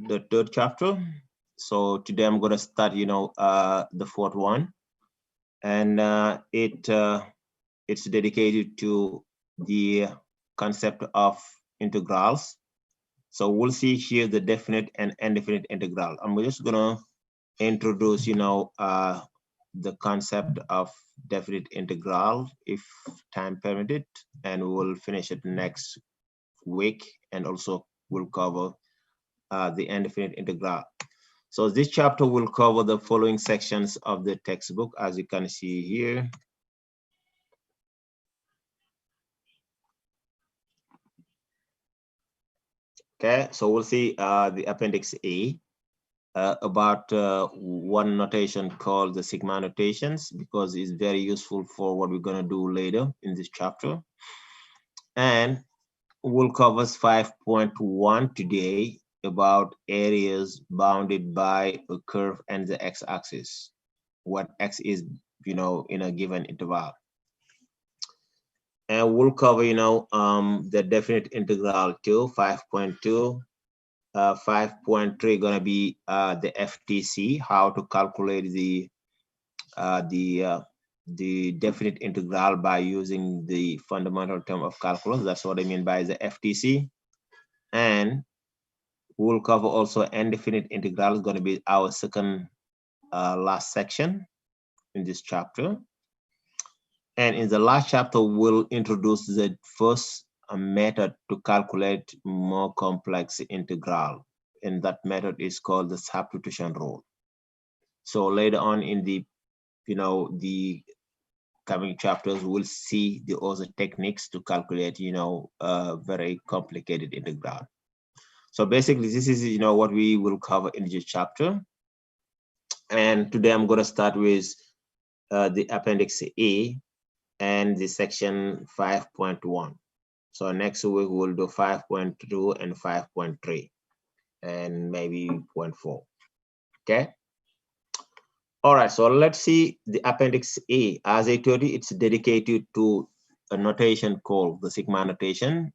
the third chapter. So today I'm going to start, the fourth one, and it's dedicated to the concept of integrals. So we'll see here the definite and indefinite integral. I'm just gonna introduce, the concept of definite integral if time permitted, and we'll finish it next week, and also we'll cover the indefinite integral. So this chapter will cover the following sections of the textbook, as you can see here. Okay, so we'll see the appendix A about one notation called the sigma notations, because it's very useful for what we're going to do later in this chapter. And we'll cover 5.1 today, about areas bounded by a curve and the x-axis, what x is, in a given interval. And we'll cover, the definite integral too, 5.2. 5.3 gonna be the FTC, how to calculate the definite integral by using the fundamental term of calculus. That's what I mean by the FTC. And we'll cover also indefinite integral, is going to be our second last section in this chapter. And in the last chapter, we'll introduce the first method to calculate more complex integral, and that method is called the substitution rule. So later on in the the coming chapters, we'll see the other techniques to calculate a very complicated integral. So basically this is what we will cover in this chapter. And today I'm going to start with the appendix A and the section 5.1. So next week we'll do 5.2 and 5.3 and maybe 0.4. Okay. All right, so let's see the appendix A. As I told you, it's dedicated to a notation called the sigma notation.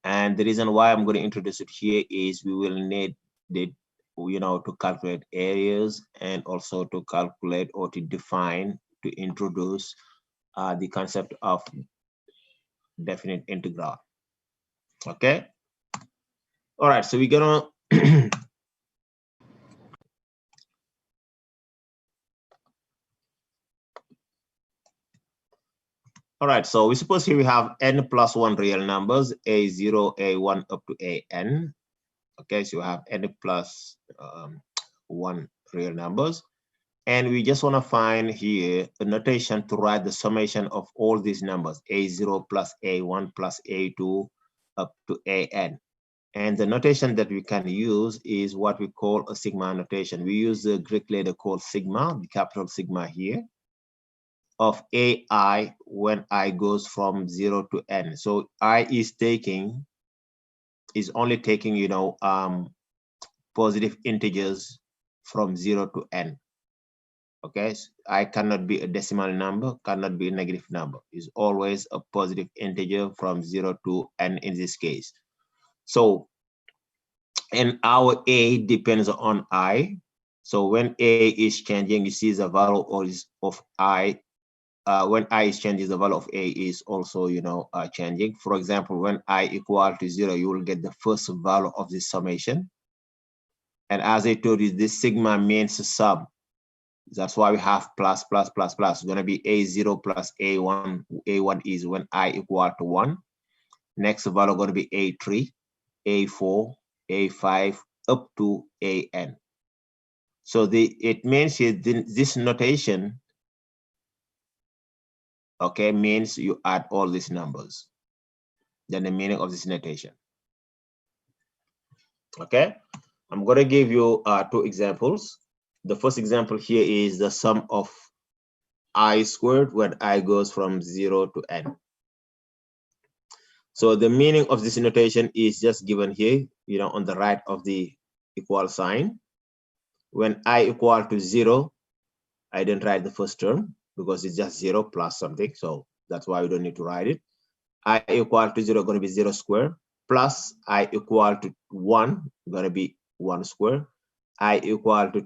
And the reason why I'm going to introduce it here is we will need it, to calculate areas, and also to calculate or to define, to introduce the concept of definite integral. Okay. All right, so we're gonna all right, so we suppose here we have n plus 1 real numbers, a0, a1 up to an. Okay, so you have n plus 1 real numbers. And we just want to find here a notation to write the summation of all these numbers, a0 plus a1 plus a2 up to an. And the notation that we can use is what we call a sigma notation. We use the Greek letter called sigma, the capital sigma here, of ai when I goes from 0 to n. So I is only taking, positive integers from 0 to n. Okay, so I cannot be a decimal number, cannot be a negative number. It's always a positive integer from 0 to n in this case. So, and our a depends on I. So when a is changing, you see the value of I. When I is changing, the value of a is also, changing. For example, when I equal to 0, you will get the first value of the summation. And as I told you, this sigma means sum. That's why we have plus, plus, plus, plus. It's going to be a0 plus a1. A1 is when I equal to 1. Next value going to be a3, a4, a5, up to an. So it means here, this notation, okay, means you add all these numbers. Then the meaning of this notation. Okay, I'm going to give you 2 examples. The first example here is the sum of I squared when I goes from 0 to n. So the meaning of this notation is just given here, on the right of the equal sign. When I equal to 0, I didn't write the first term because it's just 0 plus something. So that's why we don't need to write it. I equal to 0 going to be 0 squared, plus I equal to 1 going to be 1 square, I equal to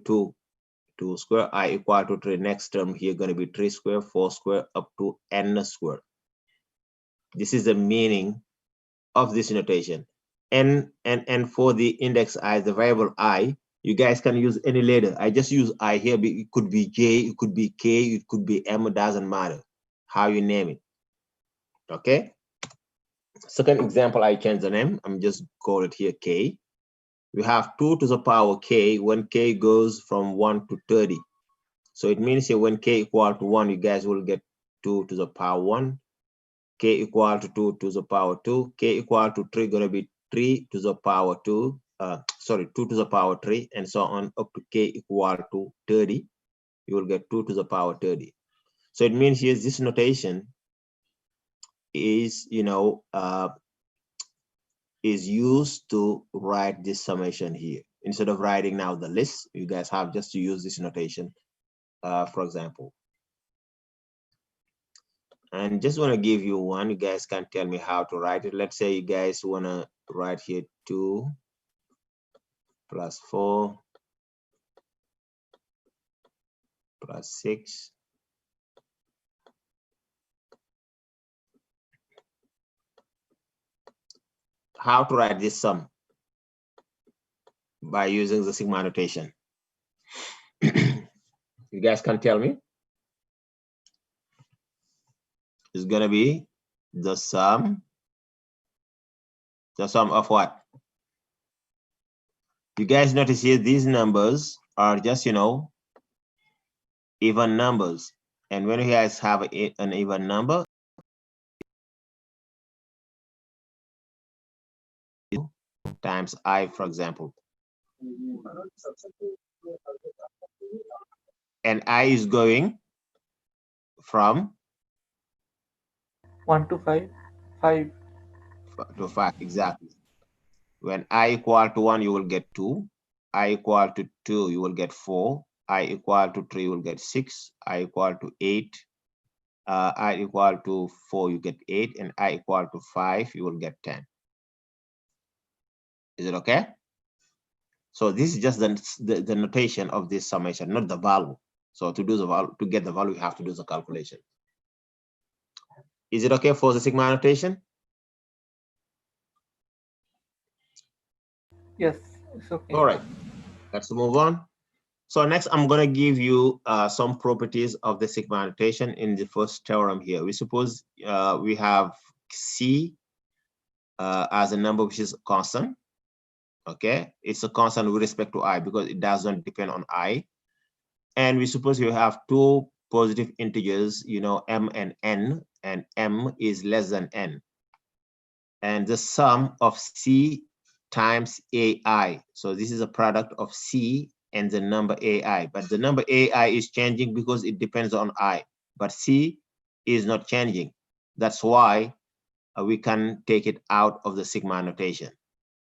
2 square, I equal to 3. Next term here going to be 3 square, 4 square, up to n square. This is the meaning of this notation. And for the index I, the variable I, you guys can use any letter. I just use I here. It could be J, it could be K, it could be M. It doesn't matter how you name it. Okay. Second example, I change the name. I'm just call it here K. We have 2 to the power K when K goes from 1 to 30. So it means here when K equal to 1, you guys will get 2 to the power 1. K equal to 2 to the power 2. K equal to 3 gonna be 3 to the power 2. 2 to the power 3, and so on up to K equal to 30. You will get 2 to the power 30. So it means here this notation is, is used to write this summation here. Instead of writing now the list, you guys have just to use this notation, for example. And just want to give you one, you guys can tell me how to write it. Let's say you guys want to write here 2 plus 4 plus 6 how to write this sum by using the sigma notation. You guys can tell me. It's gonna be the sum of what? You guys notice here these numbers are just even numbers, and when you guys have an even number times I, for example, and I is going from 1 to 5, 5. to 5, exactly. When I equal to 1, you will get 2. I equal to 2, you will get 4. I equal to 3, you will get 6. I equal to 8. I equal to 4, you get 8. And I equal to 5, you will get 10. Is it okay? So this is just the notation of this summation, not the value. So to do the value, to get the value, you have to do the calculation. Is it okay for the sigma notation? Yes, it's okay. All right, let's move on. So next, I'm going to give you some properties of the sigma notation in the first theorem here. We suppose we have C as a number which is constant. Okay, it's a constant with respect to I because it doesn't depend on I. And we suppose you have two positive integers, M and N, and M is less than N. And the sum of C times AI. So this is a product of C and the number AI, but the number AI is changing because it depends on I, but C is not changing. That's why we can take it out of the sigma notation.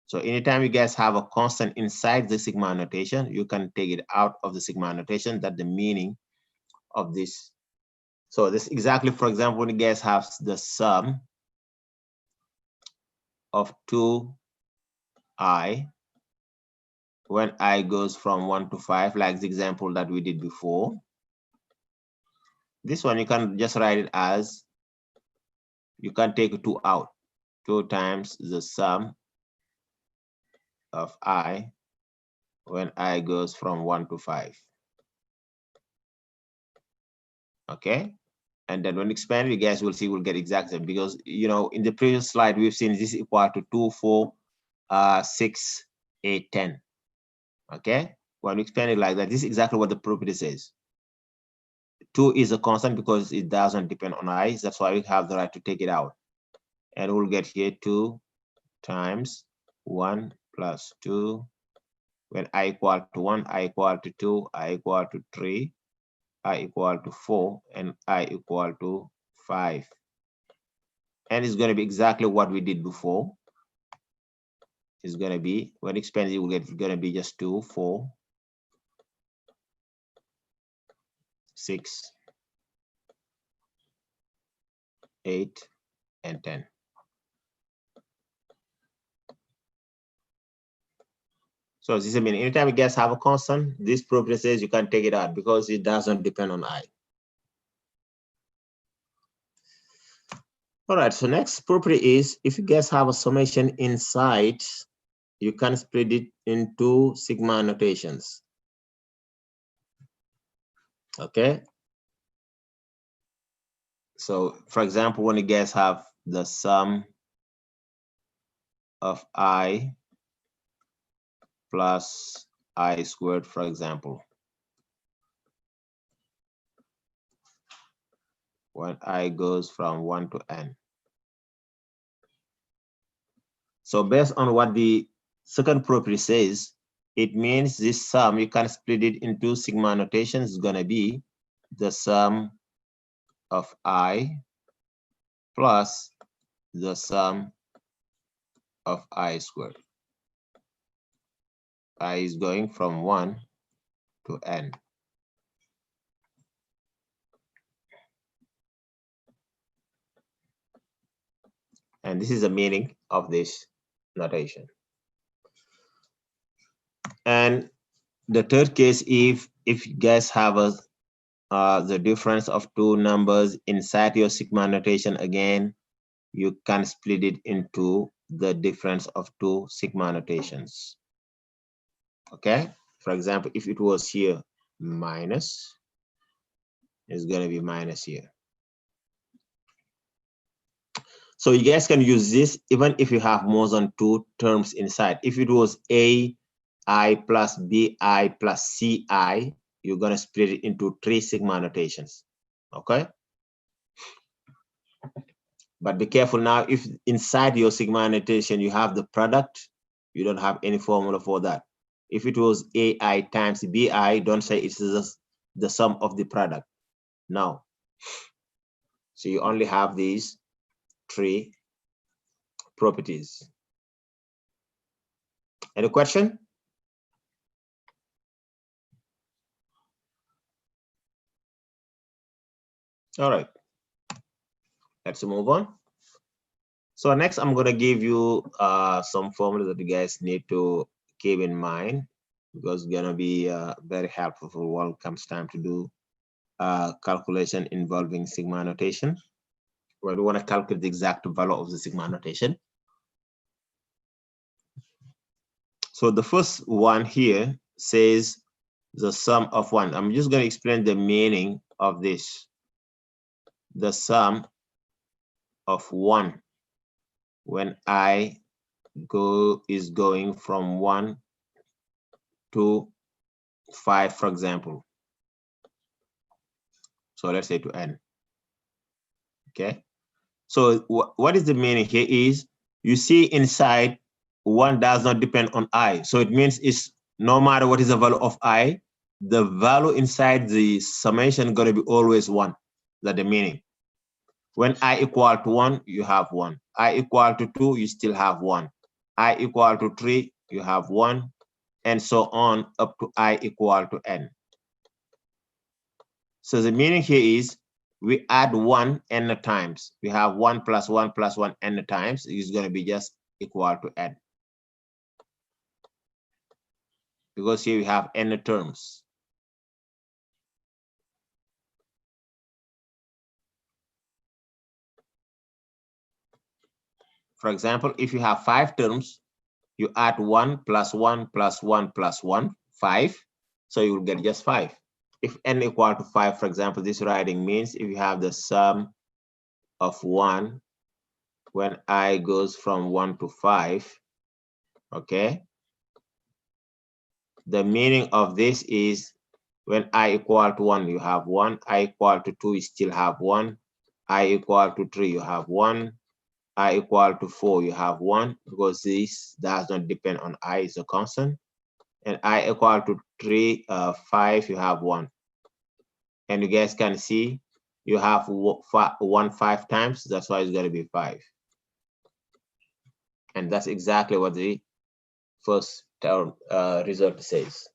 So anytime you guys have a constant inside the sigma notation, you can take it out of the sigma notation. That's the meaning of this. So this exactly, for example, when you guys have the sum of 2I, when I goes from 1 to 5, like the example that we did before. This one, you can just write it as, you can take 2 out. 2 times the sum of I when I goes from 1 to 5. Okay. And then when expand, you guys will see we'll get exact same because, in the previous slide, we've seen this equal to 2, 4, 6, 8, 10. Okay. When we expand it like that, this is exactly what the property says. 2 is a constant because it doesn't depend on I. That's why we have the right to take it out. And we'll get here 2 times 1 plus 2. When I equal to 1, I equal to 2, I equal to 3, I equal to 4, and I equal to 5. And it's going to be exactly what we did before. It's going to be, when expanded, you will get, going to be just 2, 4, 6, 8, and 10. So this means anytime you guys have a constant, this property says you can take it out because it doesn't depend on I. All right, so next property is if you guys have a summation inside, you can split it into sigma notations. Okay. So for example, when you guys have the sum of I plus I squared, for example, when I goes from 1 to n. So based on what the second property says, it means this sum, you can split it into sigma notations, is going to be the sum of I plus the sum of I squared. I is going from 1 to n. And this is the meaning of this notation. And the third case, if you guys have a the difference of two numbers inside your sigma notation, again, you can split it into the difference of two sigma notations. Okay, for example, if it was here minus, it's going to be minus here. So you guys can use this even if you have more than two terms inside. If it was AI plus BI plus CI, you're going to split it into three sigma notations. Okay. But be careful now, if inside your sigma notation you have the product, you don't have any formula for that. If it was AI times BI, don't say it's just the sum of the product. No. So you only have these three properties. Any question? All right. Let's move on. So next, I'm going to give you some formulas that you guys need to keep in mind, because it's going to be very helpful for when it comes time to do calculation involving sigma notation, where we want to calculate the exact value of the sigma notation. So the first one here says the sum of one. I'm just going to explain the meaning of this. The sum of one when I is going from 1 to 5, for example. So let's say to n. Okay. So what is the meaning here is, you see inside 1 does not depend on I. So it means it's no matter what is the value of I, the value inside the summation going to be always 1. That's the meaning. When I equal to 1, you have 1. I equal to 2, you still have 1. I equal to 3, you have 1, and so on up to I equal to n. So the meaning here is we add 1 n times. We have 1 plus 1 plus 1 n times is going to be just equal to n. Because here we have n terms. For example, if you have 5 terms, you add 1 plus 1 plus 1 plus 1, 5. So you will get just 5. If n equal to 5, for example, this writing means if you have the sum of 1 when I goes from 1 to 5, okay? The meaning of this is when I equal to 1, you have 1. I equal to 2, you still have 1. I equal to 3, you have 1. I equal to 4, you have 1, because this does not depend on I, is a constant. And I equal to 3, 5, you have 1. And you guys can see you have 1 5 times, that's why it's going to be 5. And that's exactly what the first term result says.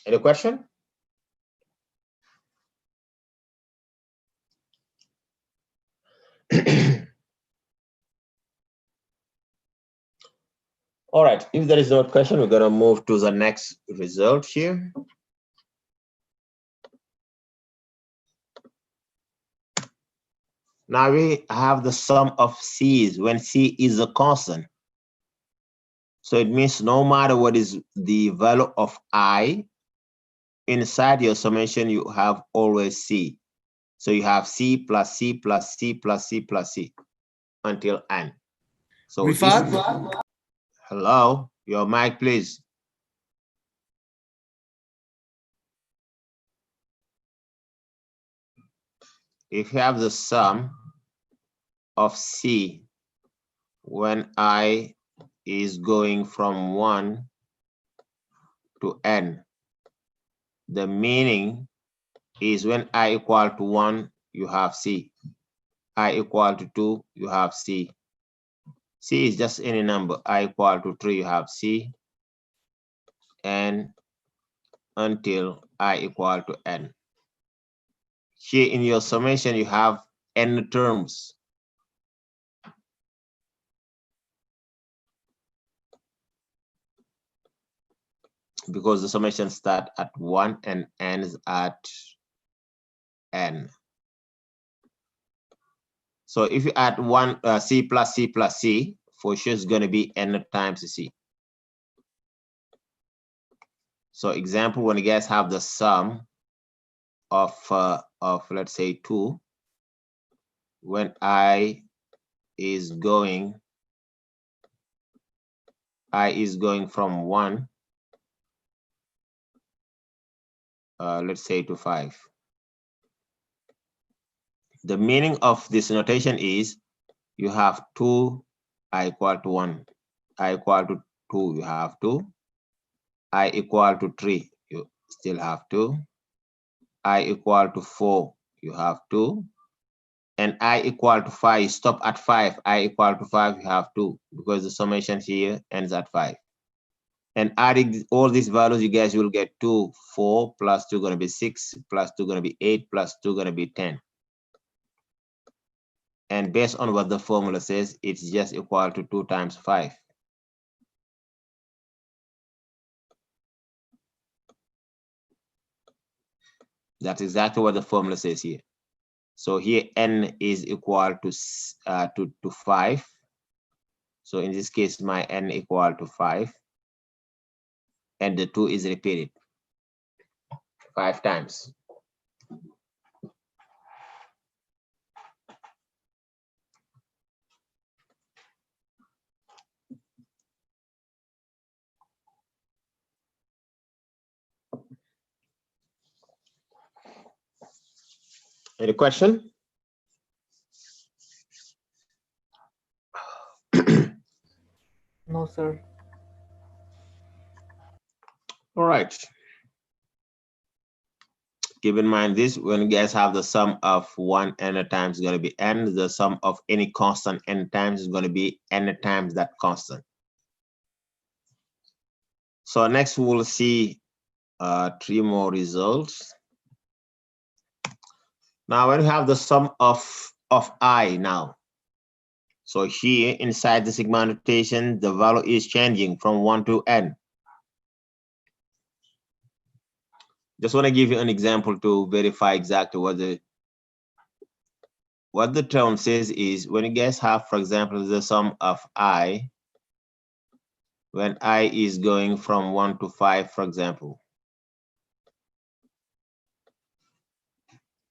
Any question? All right, if there is no question, we're gonna move to the next result here. Now we have the sum of C's when C is a constant. So it means no matter what is the value of I, inside your summation, you have always C. So you have C plus C plus C plus C plus C until N. So Rifat? this, hello, your mic, please. If you have the sum of C when I is going from 1 to N, the meaning is when I equal to 1, you have C. I equal to 2, you have C. C is just any number. I equal to 3, you have C. And until I equal to N. Here in your summation, you have N terms. Because the summation starts at 1 and ends at N. So if you add C plus C plus C, for sure it's going to be N times C. So example, when you guys have the sum of let's say 2, when I is going from 1, let's say to 5. The meaning of this notation is you have 2, I equal to 1, I equal to 2, you have 2, I equal to 3, you still have 2, I equal to 4, you have 2, and I equal to 5, stop at 5, I equal to 5, you have 2, because the summation here ends at 5. And adding all these values, you guys will get 2, 4, plus 2 going to be 6, plus 2 going to be 8, plus 2 going to be 10. And based on what the formula says, it's just equal to 2 times 5. That's exactly what the formula says here. So here N is equal to 5. So in this case, my N equal to 5. And the 2 is repeated 5 times. Any question? No, sir. All right. Keep in mind this, when you guys have the sum of 1 n times is going to be n, the sum of any constant n times is going to be n times that constant. So next we'll see 3 more results. Now when you have the sum of I now. So here inside the sigma notation, the value is changing from 1 to n. Just want to give you an example to verify exactly what the term says is when you guys have, for example, the sum of I, when I is going from 1 to 5, for example.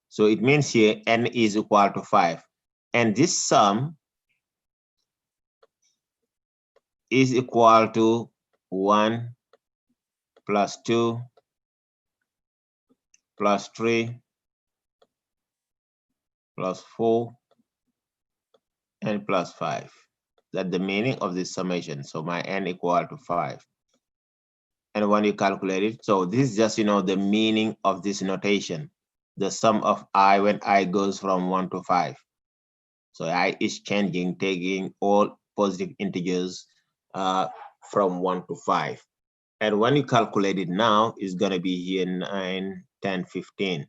So it means here n is equal to 5. And this sum is equal to 1 plus 2 plus 3 plus 4 and plus 5. That's the meaning of this summation. So my n equal to 5. And when you calculate it, so this is just, the meaning of this notation. The sum of I when I goes from 1 to 5. So I is changing, taking all positive integers from 1 to 5. And when you calculate it now, it's going to be here 9, 10, 15.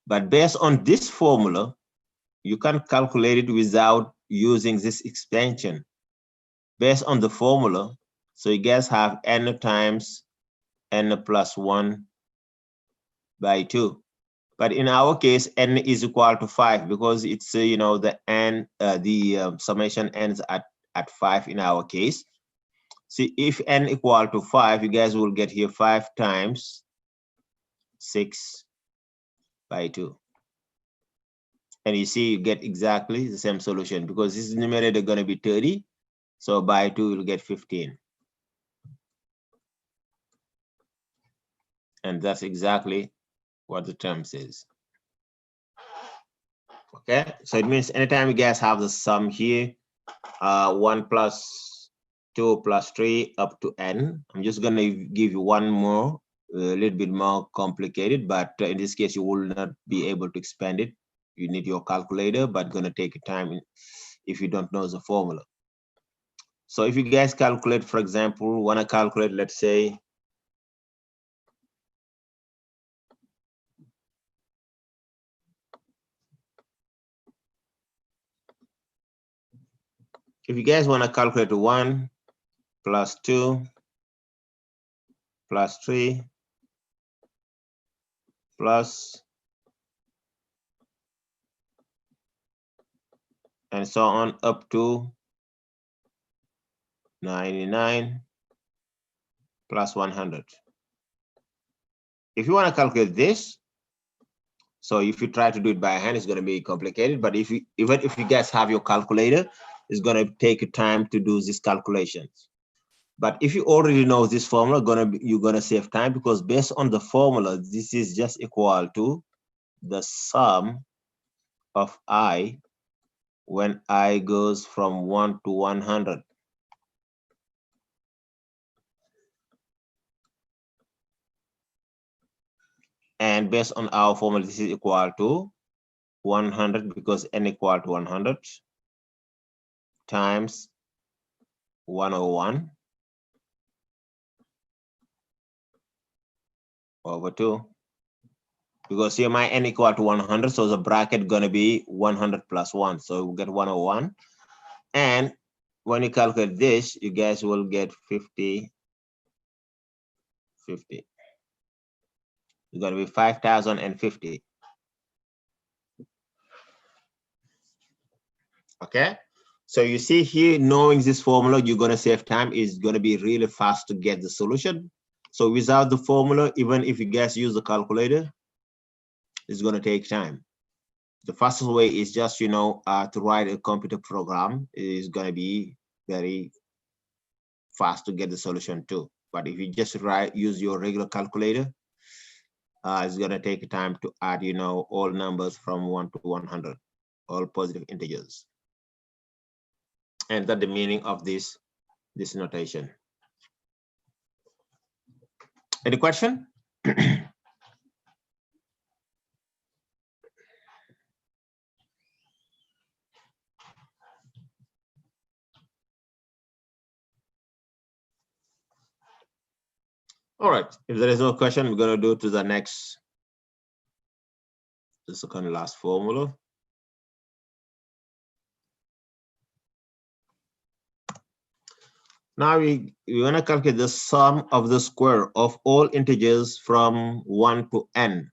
But based on this formula, you can calculate it without using this expansion based on the formula. So you guys have n times n plus 1 by 2. But in our case, n is equal to 5 because it's, you know, the n, summation ends at 5 in our case. See, if n equal to 5, you guys will get here 5 times 6 by 2. And you see, you get exactly the same solution because this numerator is going to be 30. So by 2, you'll get 15. And that's exactly what the term says. Okay, so it means anytime you guys have the sum here, 1 plus 2 plus 3 up to n. I'm just going to give you one more, a little bit more complicated, but in this case, you will not be able to expand it. You need your calculator, but going to take time if you don't know the formula. So if you guys calculate, for example, want to calculate, let's say, if you guys want to calculate 1 plus 2 plus 3 plus and so on up to 99 plus 100. If you want to calculate this, so if you try to do it by hand, it's going to be complicated. But even if you guys have your calculator, it's going to take time to do these calculations. But if you already know this formula, you're going to save time because based on the formula, this is just equal to the sum of I when I goes from 1 to 100. And based on our formula, this is equal to 100 because n equal to 100 times 101 over 2. Because here my n equal to 100, so the bracket gonna be 100 plus 1. So we'll get 101. And when you calculate this, you guys will get 50. It's gonna be 5,050. Okay. So you see here, knowing this formula, you're gonna save time. It's gonna be really fast to get the solution. So without the formula, even if you guys use the calculator, it's gonna take time. The fastest way is just, you know, to write a computer program is gonna be very fast to get the solution too. But if you just use your regular calculator, it's gonna take time to add, you know, all numbers from 1 to 100, all positive integers. And that's the meaning of this notation. Any question? All right, if there is no question, we're gonna do to the next, the second last formula. Now we want to calculate the sum of the square of all integers from 1 to n.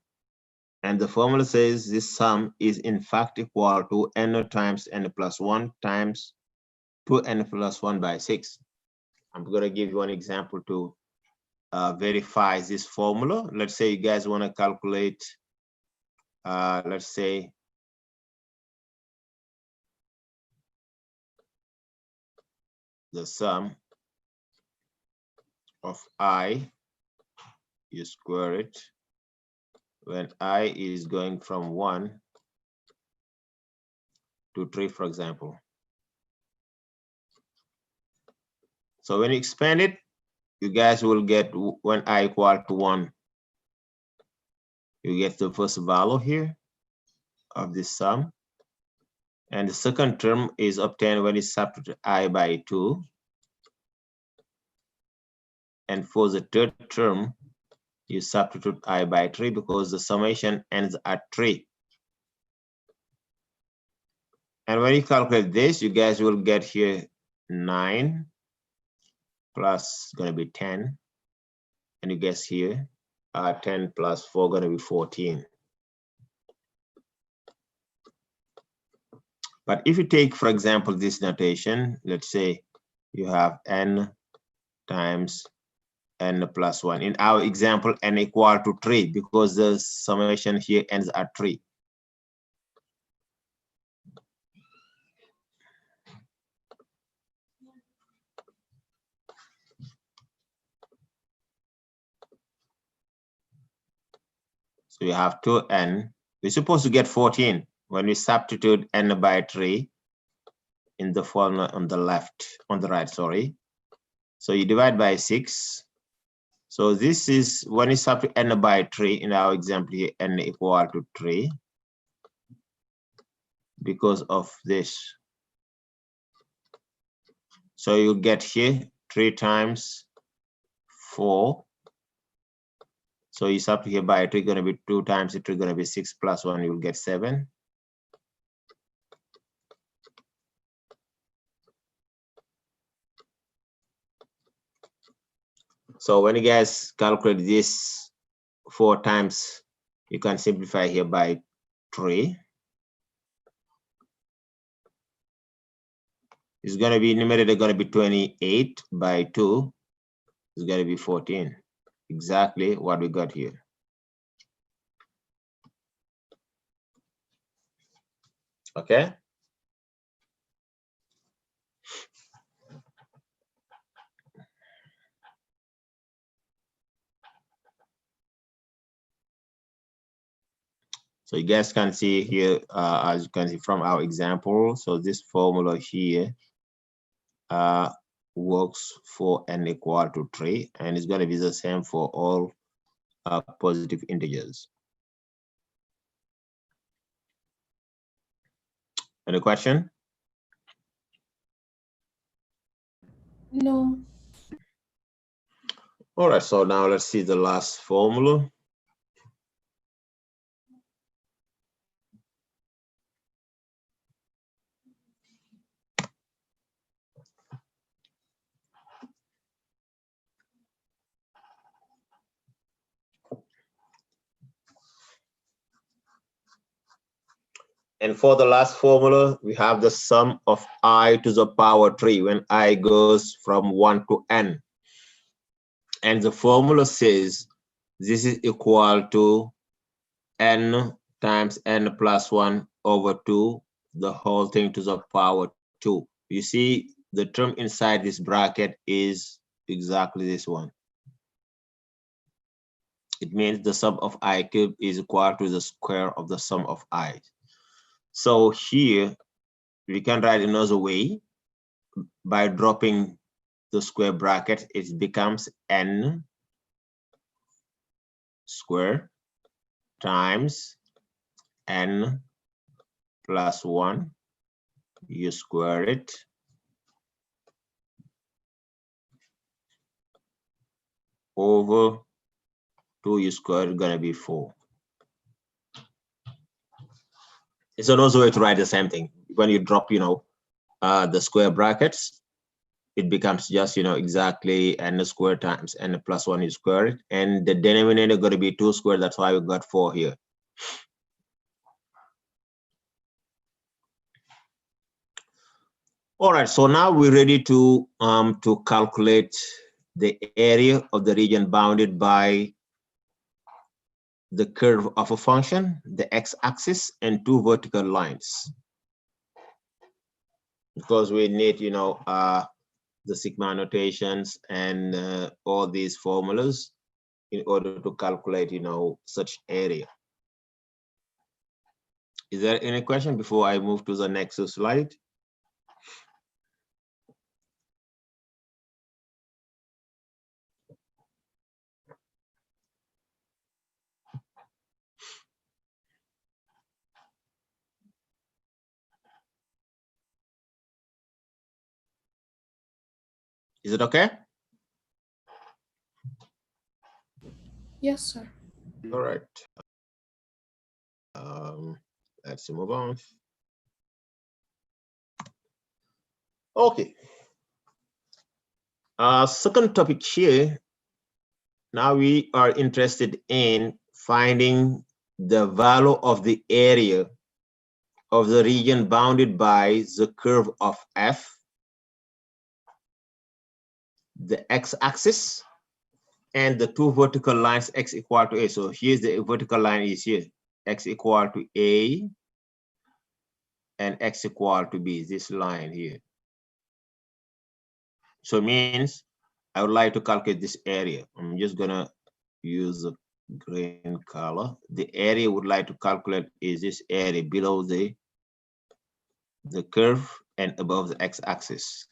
And the formula says this sum is in fact equal to n times n plus 1 times 2n plus 1 by 6. I'm going to give you an example to verify this formula. Let's say you guys want to calculate, let's say, the sum of I, you square it, when I is going from 1 to 3, for example. So when you expand it, you guys will get when I equal to 1. You get the first value here of this sum. And the second term is obtained when you subtract I by 2. And for the third term, you substitute I by 3 because the summation ends at 3. And when you calculate this, you guys will get here 9 plus going to be 10. And you guess here 10 plus 4 going to be 14. But if you take, for example, this notation, let's say you have n times n plus 1. In our example, n equal to 3 because the summation here ends at 3. So you have 2n. We're supposed to get 14 when we substitute n by 3 in the formula on the right, sorry. So you divide by 6. So this is when you substitute n by 3 in our example here, n equal to 3 because of this. So you get here 3 times 4. So you substitute here by 3 going to be 2 times 3 going to be 6 plus 1, you'll get 7. So when you guys calculate this 4 times, you can simplify here by 3. It's going to be numerator going to be 28 by 2. It's going to be 14. Exactly what we got here. Okay. So you guys can see here, as you can see from our example, so this formula here works for n equal to 3, and it's going to be the same for all positive integers. Any question? No. All right, so now let's see the last formula. And for the last formula, we have the sum of I to the power 3 when I goes from 1 to n. And the formula says this is equal to n times n plus 1 over 2, the whole thing to the power 2. You see, the term inside this bracket is exactly this one. It means the sum of I cube is equal to the square of the sum of I. So here, we can write another way. By dropping the square bracket, it becomes n squared times n plus 1. You square it over 2, you square it, gonna be 4. It's another way to write the same thing. When you drop, the square brackets, it becomes just, exactly n squared times n plus 1, you square it, and the denominator going to be 2 squared. That's why we got 4 here. All right, so now we're ready to calculate the area of the region bounded by the curve of a function, the x-axis, and 2 vertical lines. Because we need, the sigma notations and all these formulas in order to calculate, such area. Is there any question before I move to the next slide? Is it okay? Yes, sir. All right. Let's move on. Okay. Second topic here. Now we are interested in finding the value of the area of the region bounded by the curve of F, the x-axis, and the two vertical lines x equal to a. So here's the vertical line is here, x equal to a and x equal to b, this line here. So it means I would like to calculate this area. I'm just gonna use the green color. The area would like to calculate is this area below the curve and above the x-axis.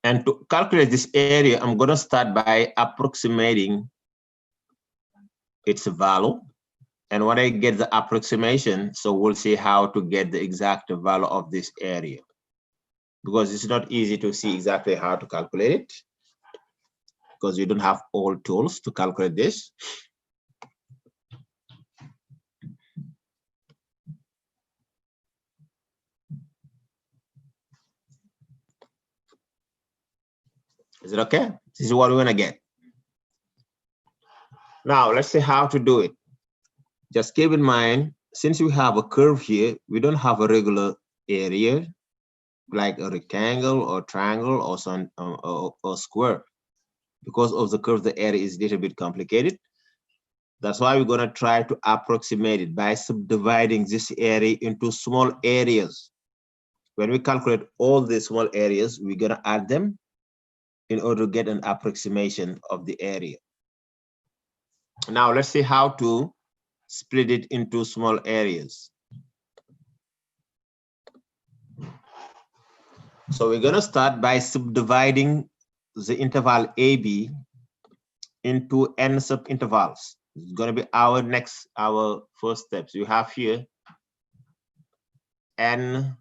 And to calculate this area, I'm going to start by approximating its value. And when I get the approximation, so we'll see how to get the exact value of this area, because it's not easy to see exactly how to calculate it, because you don't have all tools to calculate this. Is it okay? This is what we're gonna get. Now let's see how to do it. Just keep in mind, since we have a curve here, we don't have a regular area like a rectangle or triangle or some or square. Because of the curve, the area is a little bit complicated. That's why we're gonna try to approximate it by subdividing this area into small areas. When we calculate all the small areas, we're gonna add them in order to get an approximation of the area. Now let's see how to split it into small areas. So we're gonna start by subdividing the interval AB into n subintervals. It's gonna be our first steps. You have here n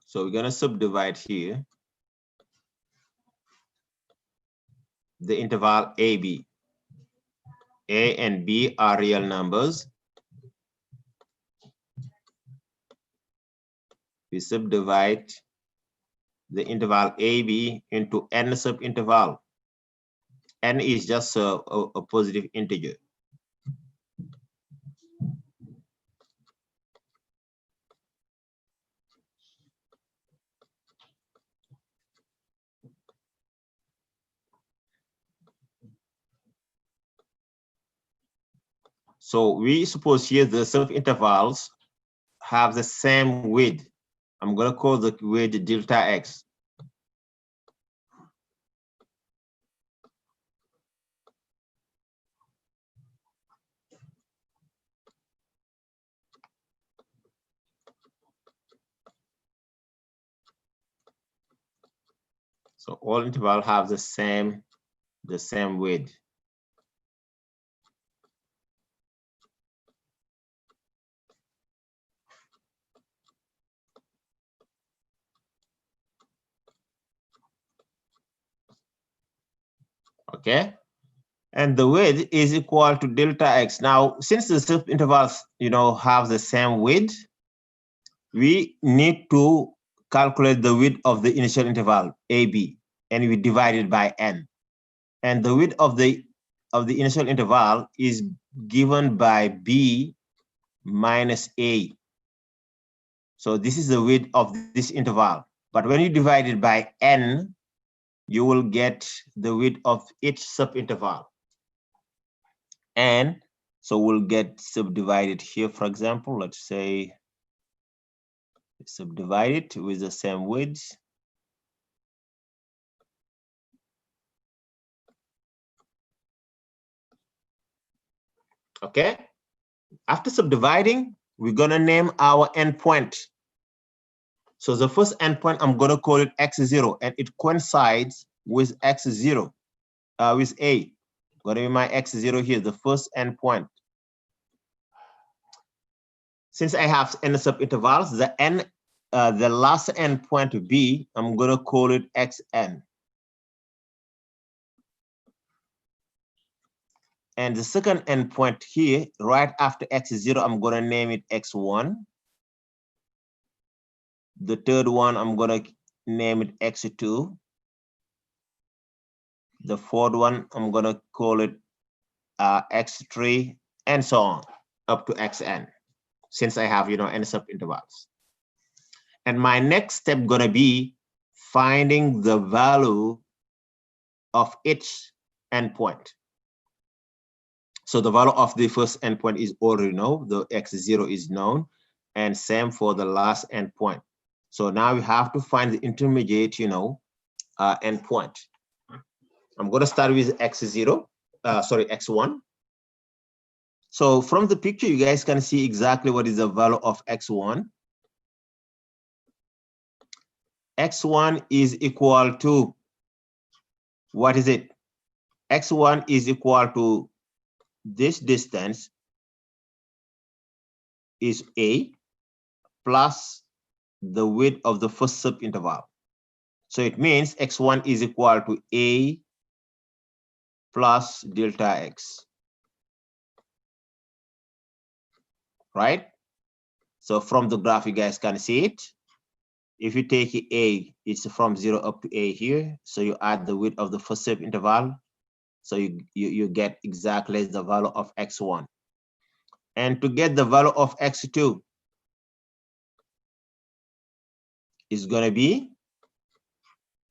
so we're gonna subdivide here the interval AB. A and B are real numbers. We subdivide the interval AB into n subinterval. N is just a positive integer. So we suppose here the subintervals have the same width. I'm gonna call the width delta x. So all intervals have the same width. Okay, and the width is equal to delta x. Now, since the subintervals, have the same width, we need to calculate the width of the initial interval AB, and we divide it by n. And the width of the initial interval is given by b minus a. So this is the width of this interval. But when you divide it by n, you will get the width of each subinterval. And so we'll get subdivided here, for example, let's say subdivide it with the same width. Okay, after subdividing, we're gonna name our endpoint. So the first endpoint, I'm gonna call it x0, and it coincides with x0, with a. Gonna be my x0 here, the first endpoint. Since I have n subintervals, the n the last endpoint B, I'm gonna call it xn. And the second endpoint here, right after x0, I'm gonna name it x1. The third one, I'm gonna name it x2. The fourth one, I'm gonna call it x3, and so on, up to xn, since I have, n subintervals. And my next step gonna be finding the value of each endpoint. So the value of the first endpoint is already known, the x0 is known, and same for the last endpoint. So now we have to find the intermediate, endpoint. I'm going to start with x0, x1. So from the picture, you guys can see exactly what is the value of x1. X1 is equal to, what is it? X1 is equal to this distance is A plus the width of the first subinterval. So it means x1 is equal to A plus delta x, right? So from the graph, you guys can see it. If you take A, it's from 0 up to A here. So you add the width of the first subinterval. So you get exactly the value of x1. And to get the value of x2, is going to be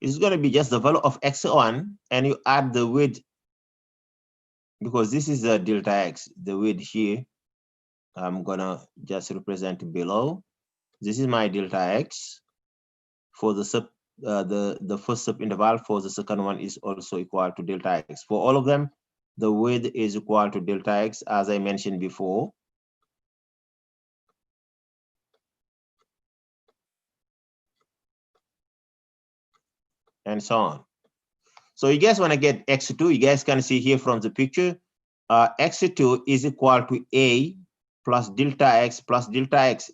just the value of x1, and you add the width, because this is the delta x, the width here. I'm gonna just represent below. This is my delta x for the first subinterval. For the second one is also equal to delta x. For all of them, the width is equal to delta x, as I mentioned before. And so on. So you guys want to get x2, you guys can see here from the picture, x2 is equal to A plus delta x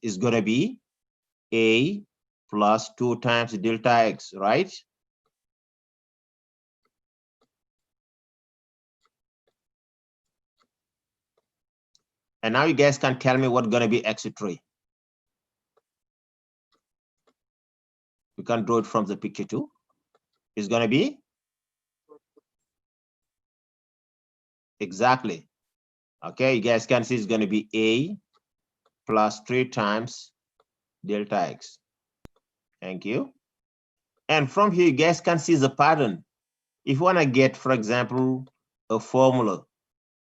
is going to be A plus 2 times delta x, right? And now you guys can tell me what's going to be x3. You can draw it from the picture too. It's going to be exactly. Okay, you guys can see it's going to be A plus 3 times delta x. Thank you. And from here, you guys can see the pattern. If you want to get, for example, a formula,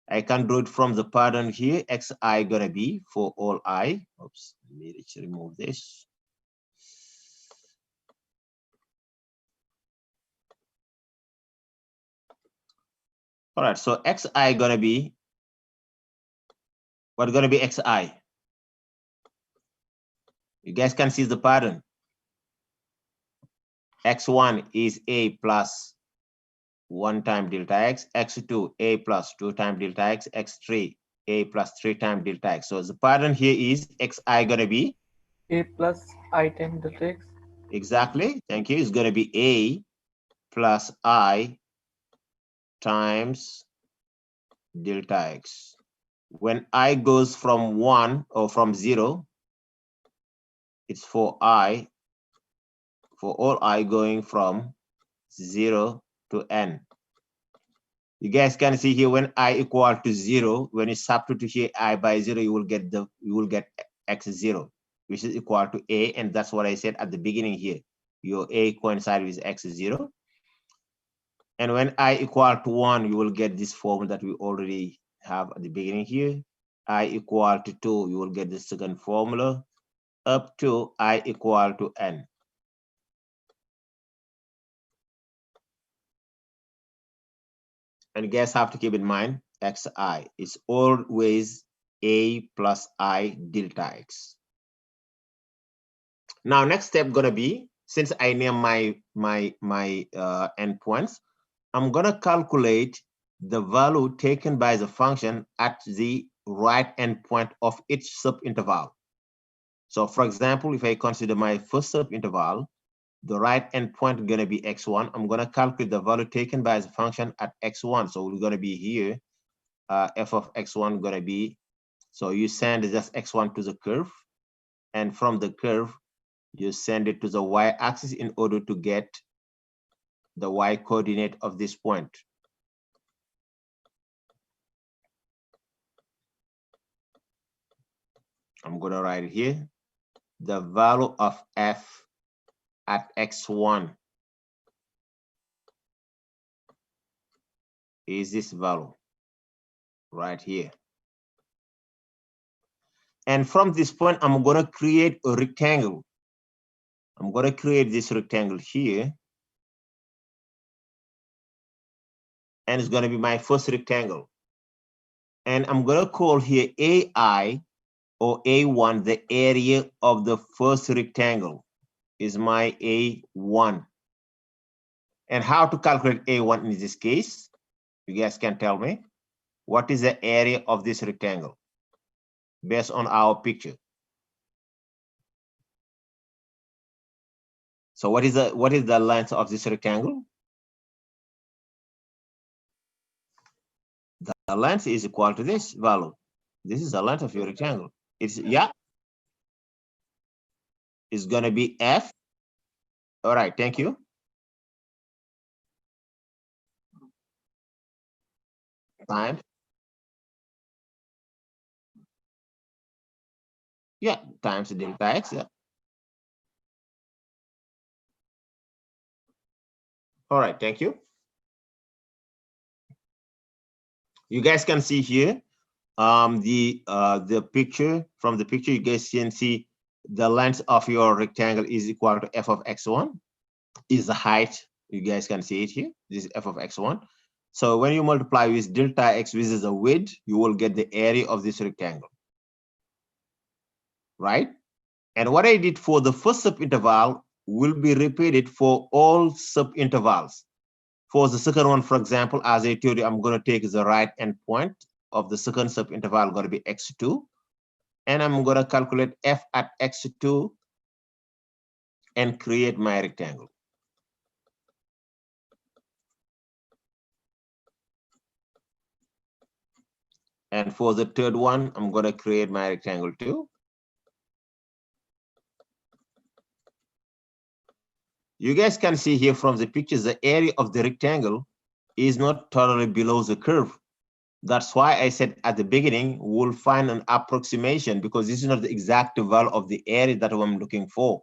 I can draw it from the pattern here. Xi going to be for all I. Oops, let me remove this. All right, so Xi going to be, what's going to be Xi? You guys can see the pattern. X1 is A plus 1 time delta x, x2 A plus 2 times delta x, x3 A plus 3 times delta x. So the pattern here is Xi going to be A plus I times delta x. Exactly, thank you. It's going to be A plus I times delta x. When I goes from 1 or from 0, it's for I, for all I going from 0 to n. You guys can see here when I equal to 0, when you substitute here I by 0, you will get x0, which is equal to A, and that's what I said at the beginning here. Your A coincides with x0. And when I equal to 1, you will get this form that we already have at the beginning here. I equal to 2, you will get the second formula, up to I equal to n. And you guys have to keep in mind, xi is always A plus I delta x. Now, next step gonna be, since I name my endpoints, I'm gonna calculate the value taken by the function at the right endpoint of each subinterval. So for example, if I consider my first subinterval, the right endpoint gonna be x1. I'm gonna calculate the value taken by the function at x1. So we're gonna be here, f of x1 gonna be, so you send just x1 to the curve, and from the curve, you send it to the y-axis in order to get the y coordinate of this point. I'm gonna write it here. The value of f at x1 is this value right here. And from this point, I'm gonna create a rectangle. I'm gonna create this rectangle here. And it's gonna be my first rectangle. And I'm gonna call here AI or A1, the area of the first rectangle is my A1. And how to calculate A1 in this case? You guys can tell me. What is the area of this rectangle based on our picture? So what is the length of this rectangle? The length is equal to this value. This is the length of your rectangle. It's, yeah, it's gonna be F. All right, thank you. Times, yeah, times delta X, yeah. All right, thank you. You guys can see here, the picture, from the picture, you guys can see the length of your rectangle is equal to f of x1, is the height. You guys can see it here. This is f of x1. So when you multiply with delta x, which is the width, you will get the area of this rectangle, right? And what I did for the first subinterval will be repeated for all subintervals. For the second one, for example, as I told you, I'm going to take the right endpoint of the second subinterval, going to be x2. And I'm going to calculate f at x2 and create my rectangle. And for the third one, I'm going to create my rectangle too. You guys can see here from the pictures, the area of the rectangle is not totally below the curve. That's why I said at the beginning, we'll find an approximation, because this is not the exact value of the area that I'm looking for.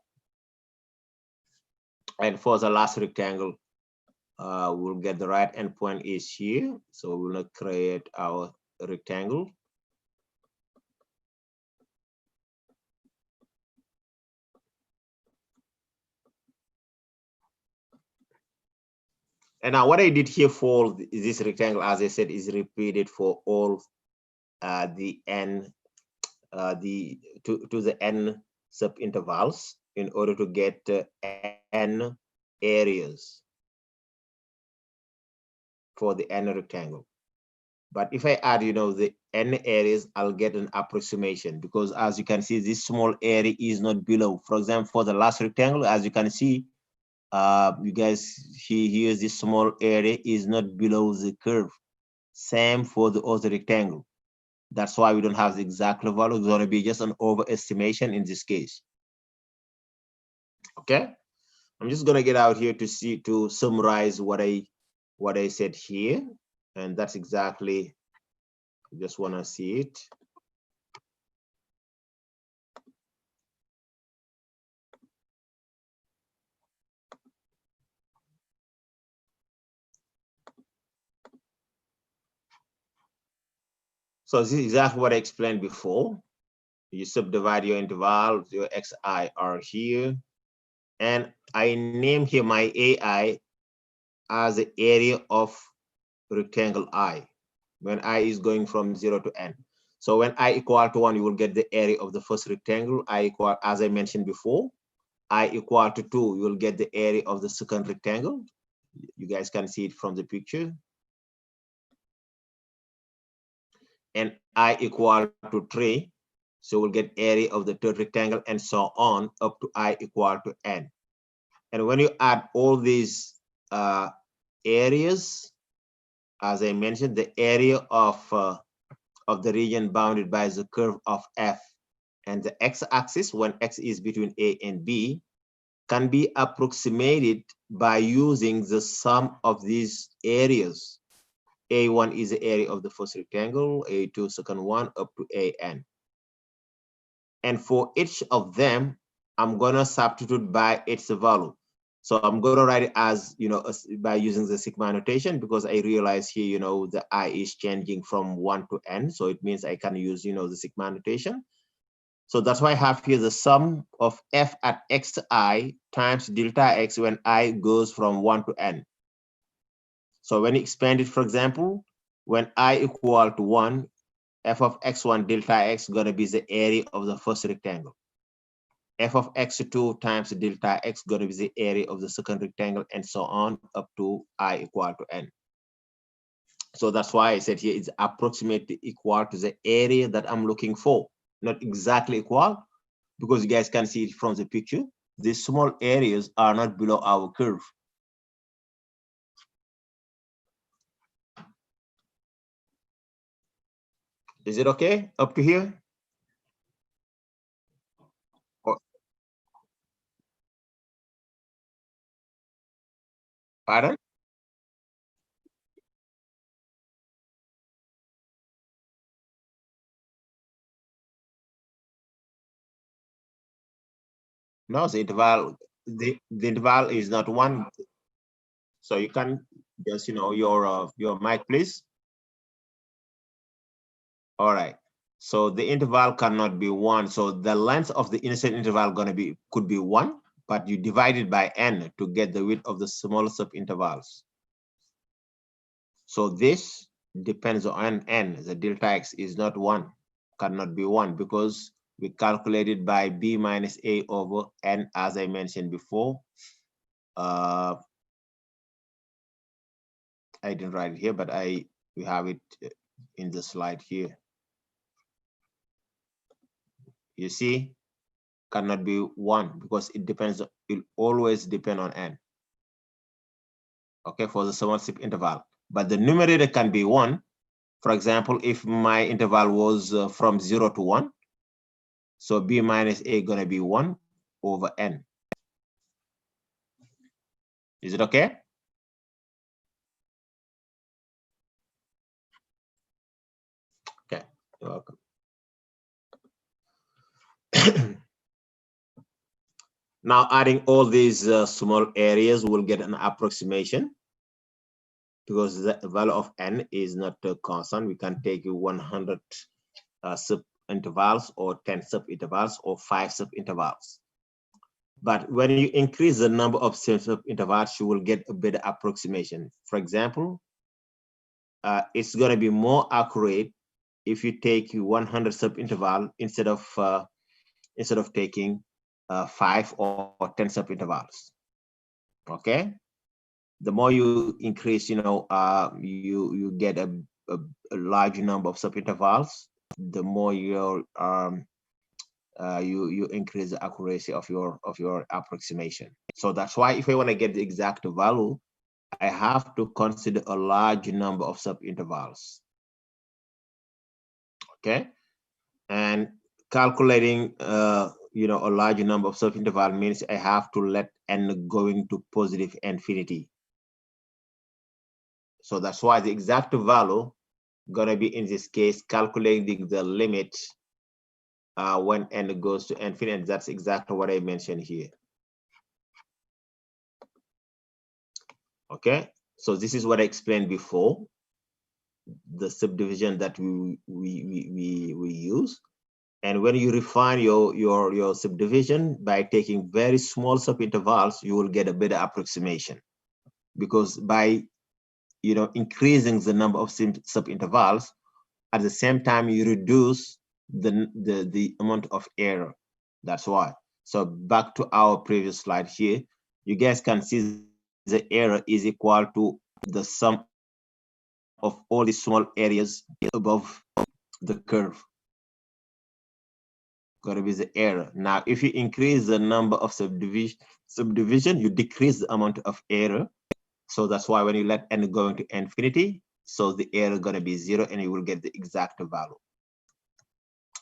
And for the last rectangle, we'll get the right endpoint is here. So we'll create our rectangle. And now what I did here for this rectangle, as I said, is repeated for all the n, to the n subintervals in order to get n areas for the n rectangle. But if I add, the n areas, I'll get an approximation, because as you can see, this small area is not below. For example, for the last rectangle, as you can see, you guys see here, this small area is not below the curve. Same for the other rectangle. That's why we don't have the exact value. It's going to be just an overestimation in this case. Okay, I'm just going to get out here to summarize what I said here, and that's exactly, I just want to see it. So this is exactly what I explained before. You subdivide your intervals, your xi are here, and I name here my AI as the area of rectangle I, when I is going from 0 to n. So when I equal to 1, you will get the area of the first rectangle. I equal, as I mentioned before, I equal to 2, you will get the area of the second rectangle. You guys can see it from the picture. And I equal to 3. So we'll get area of the third rectangle and so on up to I equal to n. And when you add all these areas, as I mentioned, the area of the region bounded by the curve of f and the x-axis when x is between a and b can be approximated by using the sum of these areas. A1 is the area of the first rectangle, A2 second one, up to AN. And for each of them, I'm gonna substitute by its value. So I'm gonna write it as, by using the sigma notation, because I realize here, the I is changing from 1 to n. So it means I can use, the sigma notation. So that's why I have here the sum of f at xi times delta x when I goes from 1 to n. So when you expand it, for example, when I equal to 1, f of x1 delta x gonna be the area of the first rectangle. F of x2 times delta x gonna be the area of the second rectangle, and so on up to I equal to n. So that's why I said here it's approximately equal to the area that I'm looking for. Not exactly equal, because you guys can see it from the picture. These small areas are not below our curve. Is it okay up to here? Or, pardon? No, the interval is not one. So you can just, your mic, please. All right. So the interval cannot be one. So the length of the initial interval could be one, but you divide it by n to get the width of the small subintervals. So this depends on n. The delta x is not one, cannot be one, because we calculated by b minus a over n, as I mentioned before. I didn't write it here, but we have it in the slide here. You see, cannot be one because it always depend on n. Okay, for the small subinterval. But the numerator can be one. For example, if my interval was from 0 to 1, so b minus a gonna be 1 over n. Is it okay? Okay, you're welcome. Now adding all these small areas, we'll get an approximation, because the value of n is not constant. We can take 100 subintervals or 10 subintervals or 5 subintervals. But when you increase the number of subintervals, you will get a better approximation. For example, it's going to be more accurate if you take 100 subinterval instead of taking 5 or 10 subintervals. Okay, the more you increase, you get a large number of subintervals, the more you increase the accuracy of your approximation. So that's why if I want to get the exact value, I have to consider a large number of subintervals. Okay, and calculating a large number of subinterval means I have to let n going to positive infinity. So that's why the exact value gonna be, in this case, calculating the limit when n goes to infinity. That's exactly what I mentioned here. Okay, so this is what I explained before, the subdivision that we use. And when you refine your subdivision by taking very small subintervals, you will get a better approximation, because by increasing the number of subintervals, at the same time you reduce the amount of error. That's why. So back to our previous slide here, you guys can see the error is equal to the sum of all the small areas above the curve. going to be the error. Now, if you increase the number of subdivision, you decrease the amount of error. So that's why when you let n go into infinity, so the error going to be 0 and you will get the exact value.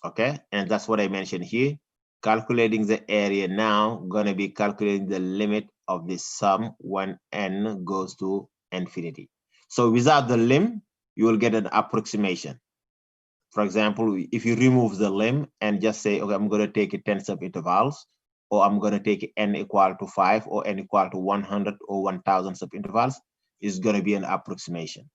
Okay, and that's what I mentioned here. Calculating the area now, going to be calculating the limit of the sum when n goes to infinity. So without the lim, you will get an approximation. For example, if you remove the lim and just say, okay, I'm going to take 10 subintervals, or I'm going to take n equal to 5 or n equal to 100 or 1000 subintervals, is going to be an approximation.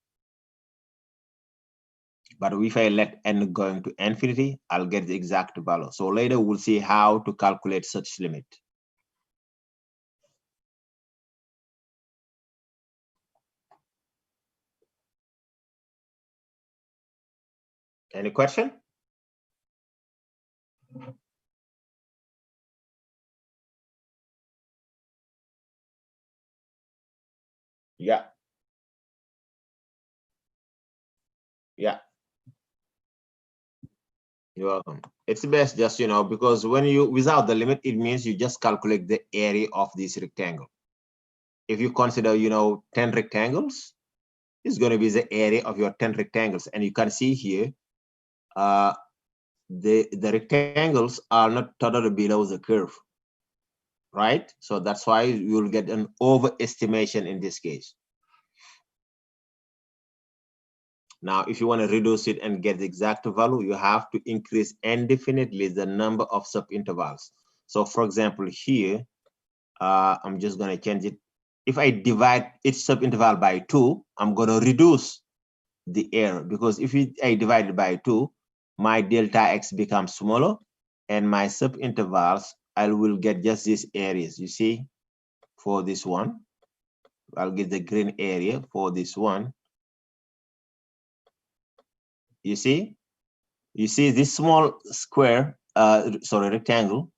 But if I let n going to infinity, I'll get the exact value. So later we'll see how to calculate such limit. Any question? Yeah. Yeah. You're welcome. It's best just, because when you, without the limit, it means you just calculate the area of this rectangle. If you consider, 10 rectangles, it's going to be the area of your 10 rectangles. And you can see here, the rectangles are not totally below the curve, right? So that's why you'll get an overestimation in this case. Now, if you want to reduce it and get the exact value, you have to increase indefinitely the number of subintervals. So for example, here, I'm just going to change it. If I divide each subinterval by 2, I'm going to reduce the error, because if I divide it by 2, my delta x becomes smaller, and my subintervals, I will get just these areas. You see, for this one, I'll get the green area for this one. You see this small square, rectangle,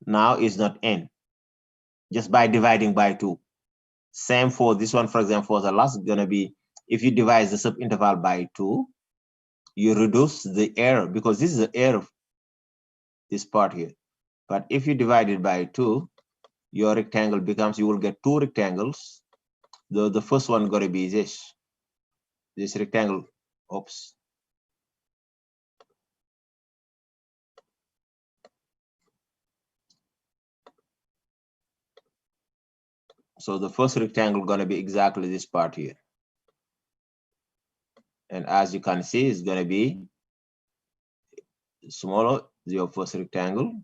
now is not n, just by dividing by 2. Same for this one, for example, for the last, gonna be, if you divide the subinterval by 2, you reduce the error, because this is the error, this part here. But if you divide it by 2, your rectangle becomes, you will get 2 rectangles. The first one gonna be this rectangle. Oops. So the first rectangle gonna be exactly this part here. And as you can see, it's gonna be smaller, your first rectangle.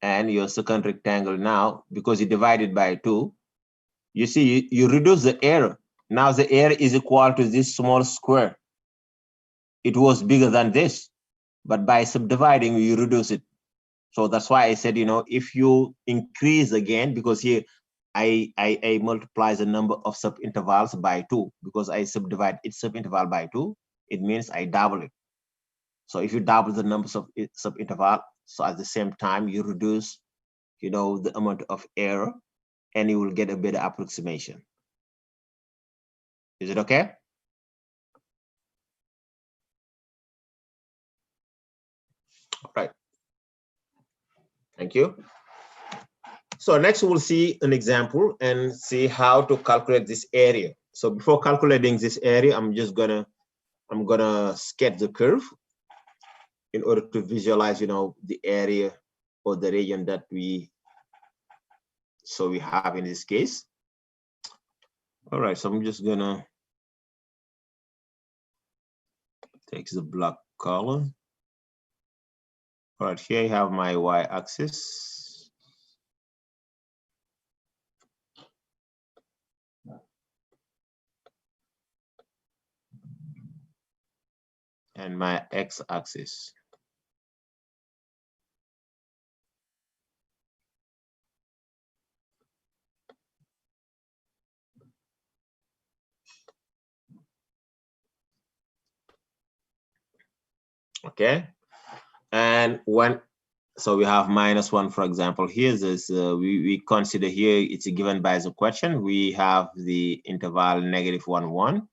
And your second rectangle now, because you divide it by 2, you see, you reduce the error. Now the error is equal to this small square. It was bigger than this, but by subdividing, you reduce it. So that's why I said, if you increase again, because here I multiply the number of subintervals by 2, because I subdivide each subinterval by 2, it means I double it. So if you double the numbers of subinterval, so at the same time you reduce, the amount of error, and you will get a better approximation. Is it okay? All right. Thank you. So next we'll see an example and see how to calculate this area. So before calculating this area, I'm gonna sketch the curve in order to visualize, the area or the region that we have in this case. All right, so I'm just gonna take the black color. All right, here I have my y-axis. And my x-axis. Okay, and so we have -1, for example. Here's this, we consider here, it's given by the question. We have the interval -1, 1.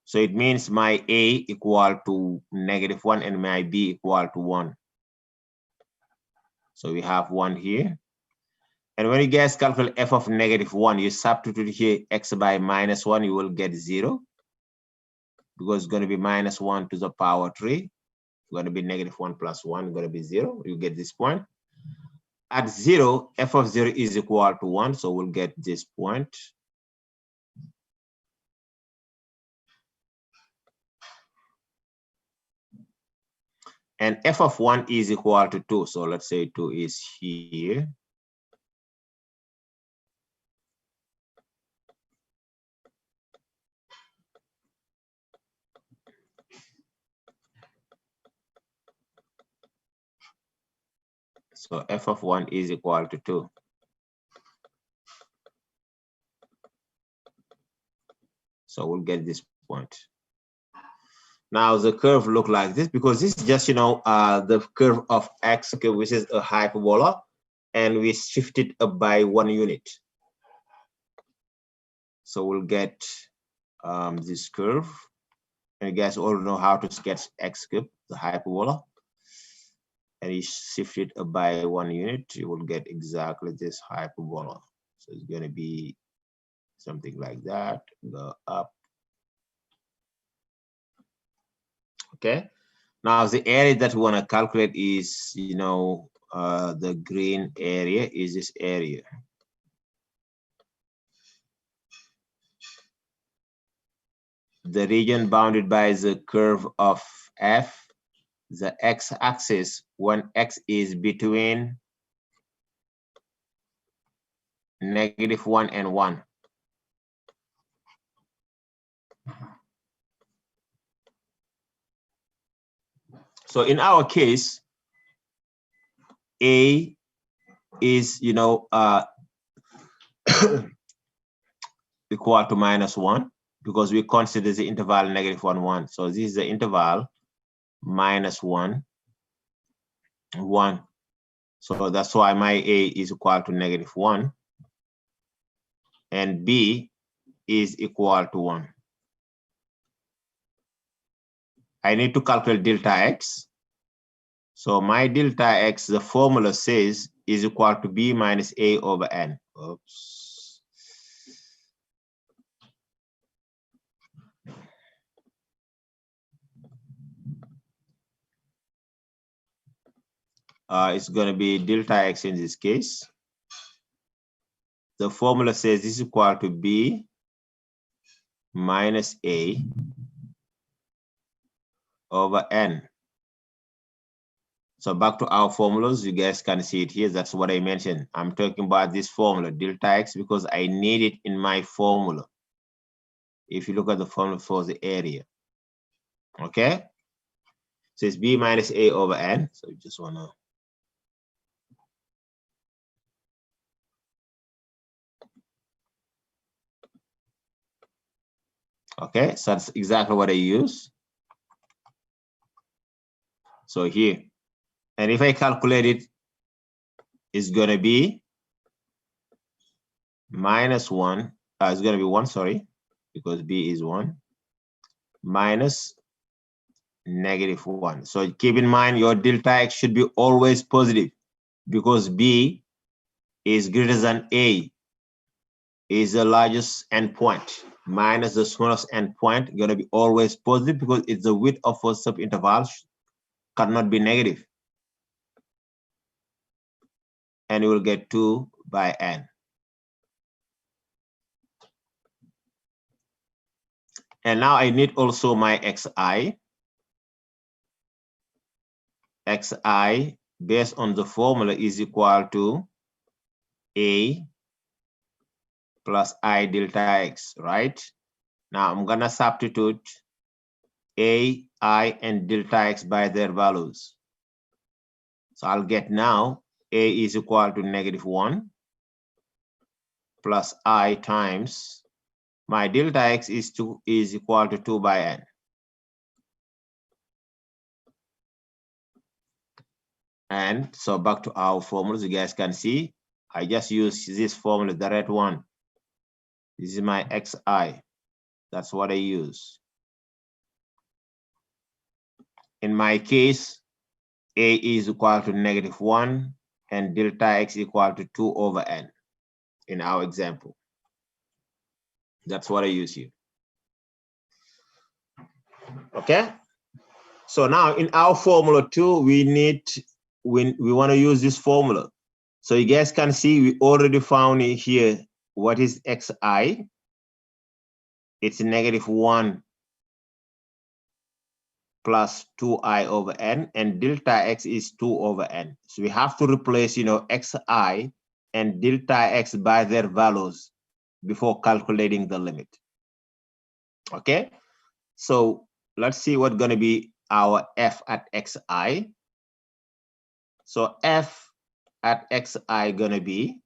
So it means my A equal to -1 and my B equal to 1. So we have 1 here. And when you guys calculate f of -1, you substitute here x by -1, you will get 0. Because it's going to be -1 to the power 3. It's going to be -1 plus 1, going to be 0. You get this point. At 0, f of 0 is equal to 1. So we'll get this point. And f of 1 is equal to 2. So let's say 2 is here. So f of 1 is equal to 2. So we'll get this point. Now the curve look like this because this is just, the curve of x, okay, which is a hyperbola, and we shift it up by 1 unit. So we'll get this curve. And you guys all know how to sketch x cube, the hyperbola. And you shift it up by 1 unit, you will get exactly this hyperbola. So it's going to be something like that, go up. Okay. Now the area that we want to calculate is, the green area is this area. The region bounded by the curve of f, the x-axis when x is between -1 and 1. So in our case, A is, equal to -1 because we consider the interval -1, 1. So this is the interval -1, 1. So that's why my A is equal to -1 and B is equal to 1. I need to calculate delta x. So my delta x, the formula says, is equal to B minus A over N. Oops. It's going to be delta x in this case. The formula says this is equal to B minus A over N. So back to our formulas, you guys can see it here. That's what I mentioned. I'm talking about this formula, delta x, because I need it in my formula. If you look at the formula for the area. Okay? So it's B minus A over N. So you just want to. Okay, so that's exactly what I use. So here, and if I calculate it, it's going to be -1. It's going to be 1, sorry, because B is 1, minus -1. So keep in mind your delta x should be always positive because B is greater than A is the largest endpoint minus the smallest endpoint, going to be always positive because it's the width of a subinterval cannot be negative. And you will get 2 by N. And now I need also my xi. Xi based on the formula is equal to A plus I delta x, right? Now I'm gonna substitute A, I, and delta x by their values. So I'll get now A is equal to -1 plus I times my delta x is equal to 2 by N. And so back to our formulas, you guys can see, I just use this formula, the red one. This is my xi. That's what I use. in my case, A is equal to -1 and delta X equal to 2 over N in our example. That's what I use here. Okay. So now in our formula too, we want to use this formula. So you guys can see we already found here what is xi. It's -1 plus 2i over n, and delta x is 2 over n. So we have to replace, xi and delta x by their values before calculating the limit. Okay, so let's see what's going to be our f at xi. So f at xi gonna be,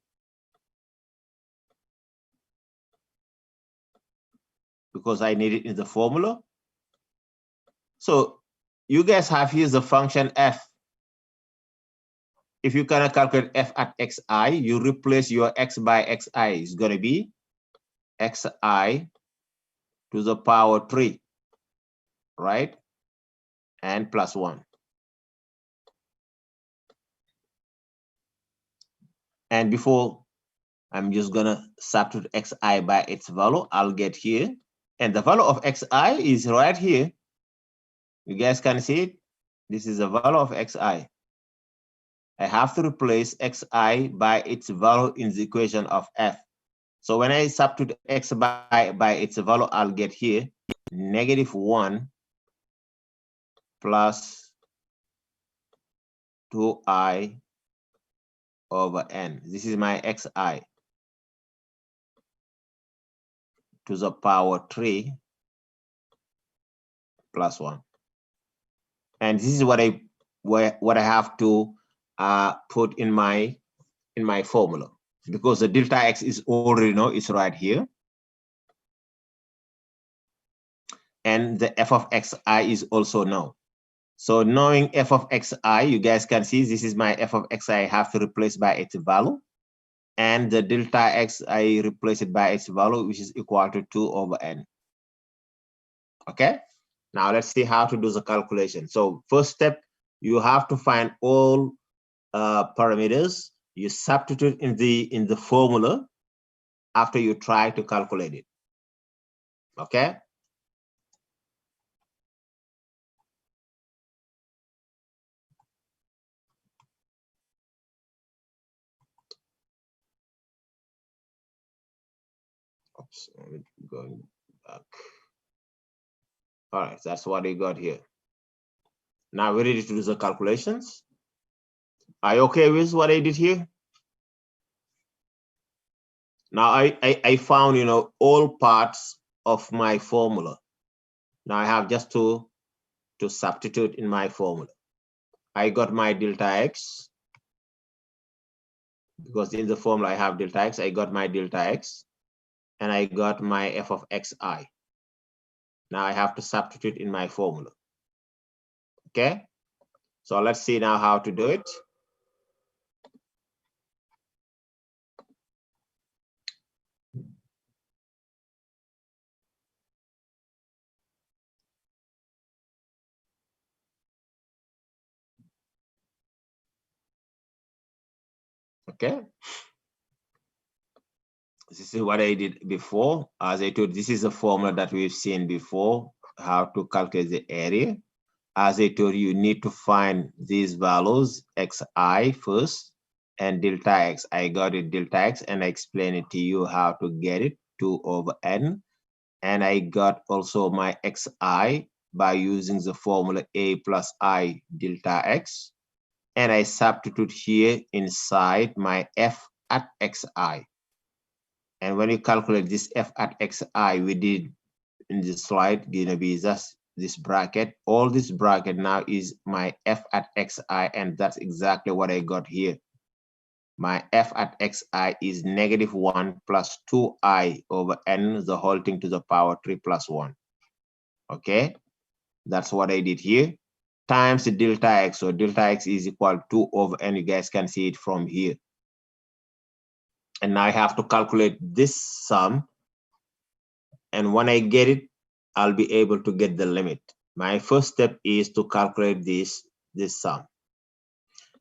because I need it in the formula. So you guys have here the function f. If you cannot calculate f at xi, you replace your x by xi. It's gonna be xi to the power 3, right? And plus 1. And before, I'm just gonna substitute xi by its value. I'll get here. And the value of xi is right here. You guys can see it. This is the value of xi. I have to replace xi by its value in the equation of f. So when I substitute x by its value, I'll get here -1 plus 2i over n. This is my xi to the power 3 plus 1. And this is what I have to put in my formula, because the delta x is already know it's right here, and the f of xi is also known. So knowing f of xi, you guys can see this is my f of xi. I have to replace by its value, and the delta x I replace it by its value, which is equal to 2 over n. Okay, now let's see how to do the calculation. So first step, you have to find all parameters. You substitute in the formula after you try to calculate it. Okay. Oops, going back. All right, that's what we got here. Now we're ready to do the calculations. Are you okay with what I did here? Now I found, all parts of my formula. Now I have just to substitute in my formula. I got my delta x, because in the formula I have delta x. I got my delta x, and I got my f of xi. Now I have to substitute in my formula. Okay, so let's see now how to do it. Okay, this is what I did before. As I told, this is a formula that we've seen before, how to calculate the area. As I told you, you need to find these values, xi first, and delta x. I got it, delta x, and I explained it to you how to get it, 2 over n. And I got also my xi by using the formula a plus I delta x. And I substitute here inside my f at xi. And when you calculate this f at xi, we did in this slide, gonna be just this bracket. All this bracket now is my f at xi, and that's exactly what I got here. My f at xi is -1 plus 2i over n, the whole thing to the power 3 plus 1. Okay, that's what I did here, times the delta x. So delta x is equal to 2 over n. You guys can see it from here. And now I have to calculate this sum. And when I get it, I'll be able to get the limit. my first step is to calculate this sum.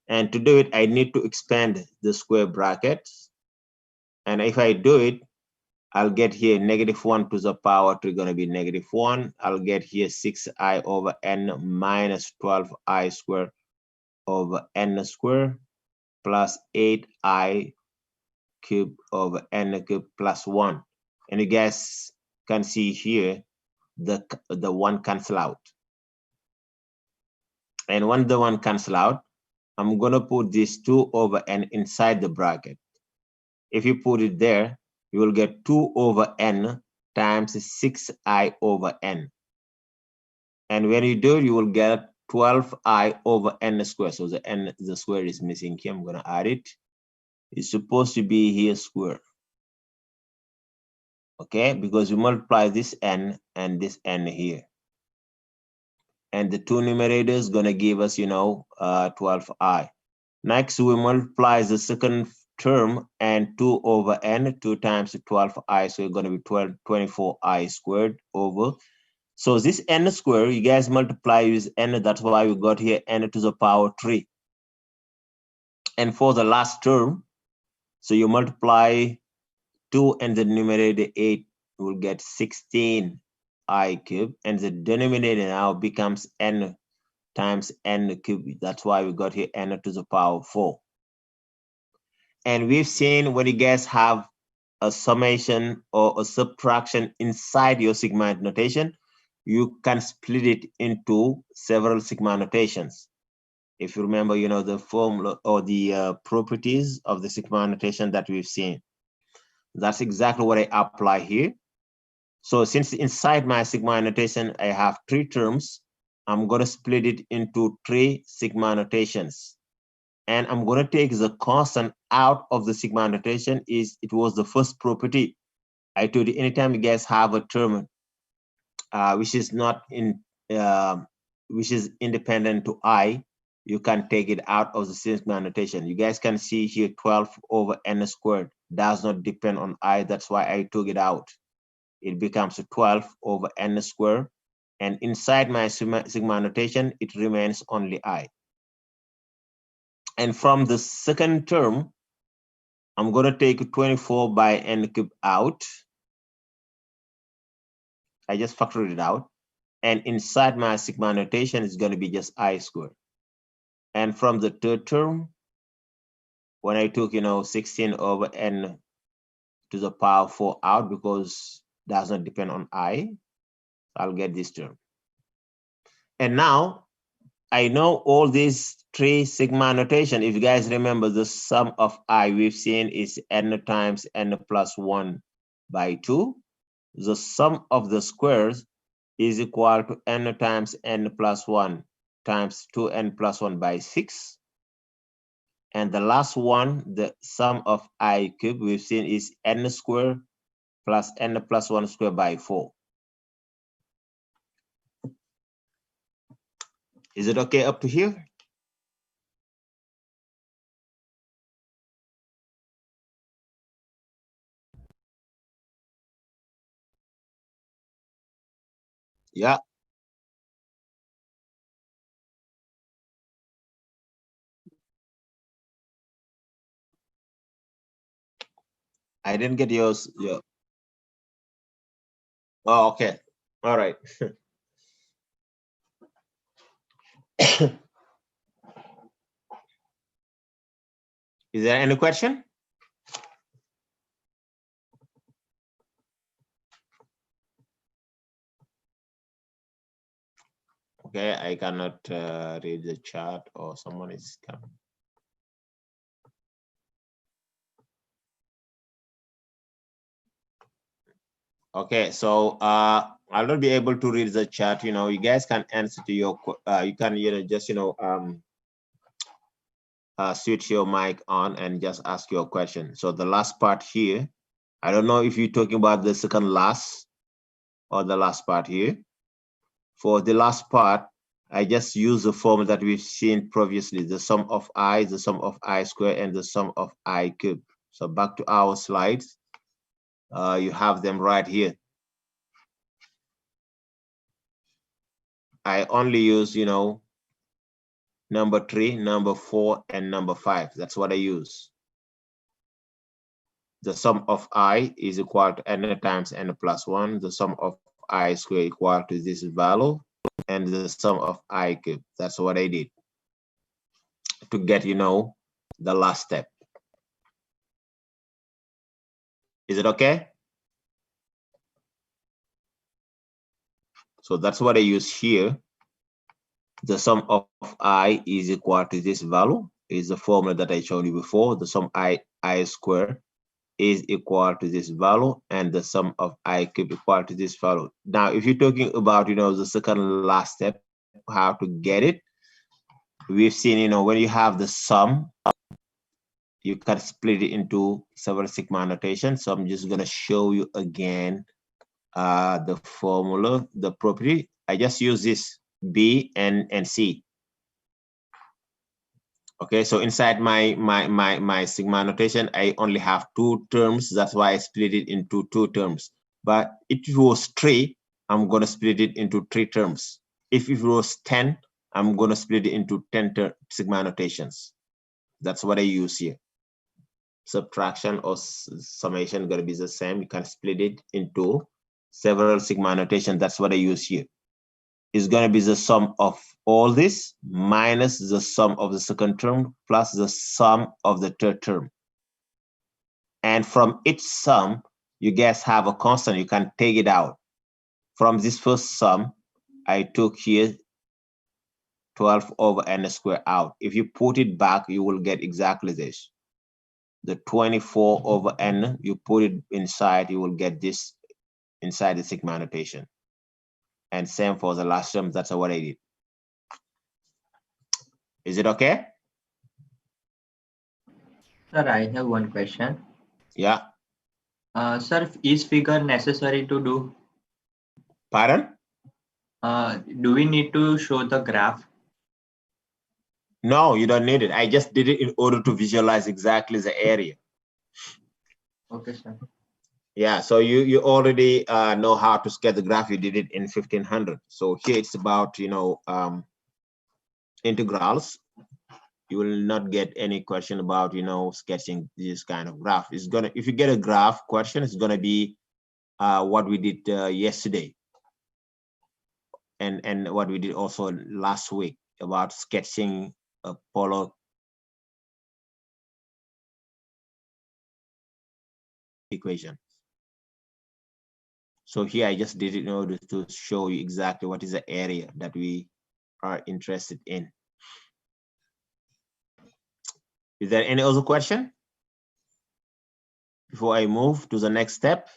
And to do it, I need to expand the square brackets. And if I do it, I'll get here -1 to the power 3 going to be -1. I'll get here 6i over n minus 12i squared over n squared plus 8i cubed over n cubed plus 1. And you guys can see here the 1 cancel out. And when the 1 cancel out, I'm going to put this 2 over n inside the bracket. If you put it there, you will get 2 over n times 6i over n. And when you do, you will get 12i over n squared. So the square is missing here. I'm going to add it. It's supposed to be here square. Okay, because you multiply this n and this n here. And the two numerators going to give us, 12i. Next, we multiply the second term and 2 over n, 2 times 12i, so it's going to be 24i squared over. So this n squared, you guys multiply with n, that's why we got here n to the power 3. And for the last term, so you multiply 2 and the numerator 8, you will get 16i cubed, and the denominator now becomes n times n cubed. That's why we got here n to the power 4. And we've seen when you guys have a summation or a subtraction inside your sigma notation, you can split it into several sigma notations. If you remember, the formula or the properties of the sigma notation that we've seen. That's exactly what I apply here. So since inside my sigma notation, I have 3 terms, I'm going to split it into 3 sigma notations. And I'm going to take the constant out of the sigma notation. It was the first property. I told you anytime you guys have a term which is not in which is independent to I, you can take it out of the sigma notation. You guys can see here 12 over n squared does not depend on I. That's why I took it out. It becomes 12 over n squared. And inside my sigma notation, it remains only I. And from the second term, I'm going to take 24 by n cubed out. I just factored it out. And inside my sigma notation is going to be just I squared. And from the third term, when I took, 16 over n to the power 4 out, because it does not depend on I, I'll get this term. And now I know all these 3 sigma notation. If you guys remember, the sum of I we've seen is n times n plus 1 by 2. The sum of the squares is equal to n times n plus 1 times 2n plus 1 by 6. And the last one, the sum of I cubed, we've seen is n squared plus n plus 1 squared by 4. Is it okay up to here? Yeah. I didn't get yours. Yeah. Oh, okay. All right. Is there any question? Okay, I cannot read the chat, or someone is coming. Okay, so I'll not be able to read the chat. You guys can answer to your. You can just switch your mic on and just ask your question. So the last part here, I don't know if you're talking about the second last or the last part here. For the last part, I just use the formula that we've seen previously: the sum of I, the sum of I squared, and the sum of I cubed. So back to our slides. You have them right here. I only use, you know, number 3, number 4, and number 5. That's what I use. The sum of I is equal to n times n plus 1. The sum of I square equal to this value, and the sum of I cube. That's what I did to get, you know, the last step. Is it okay? So that's what I use here. The sum of I is equal to this value, is the formula that I showed you before. The sum I square is equal to this value, and the sum of I cube equal to this value. Now, if you're talking about, you know, the second last step, how to get it, we've seen, you know, when you have the sum, you can split it into several sigma notation. So I'm just going to show you again the formula, the property. I just use this B and C. Okay, so inside my sigma notation, I only have 2 terms. That's why I split it into 2 terms. But if it was 3, I'm going to split it into 3 terms. If it was 10, I'm going to split it into 10 sigma notations. That's what I use here. Subtraction or summation going to be the same. You can split it into several sigma notation. That's what I use here. Is going to be the sum of all this minus the sum of the second term plus the sum of the third term. And from each sum, you guys have a constant. You can take it out. From this first sum, I took here 12 over n squared out. If you put it back, you will get exactly this. The 24 over n, you put it inside, you will get this inside the sigma notation. And same for the last term. That's what I did. Is it okay? Sir, I have one question. Yeah. Sir, is figure necessary to do? Pardon? Do we need to show the graph? No, you don't need it. I just did it in order to visualize exactly the area. Okay, sir. Yeah, so you already know how to sketch the graph. You did it in 1500. So here it's about, you know, integrals. You will not get any question about, you know, sketching this kind of graph. It's gonna, if you get a graph question, it's gonna be what we did yesterday, and what we did also last week about sketching a polar equation. So here I just did it in order to show you exactly what is the area that we are interested in. Is there any other question before I move to the next step?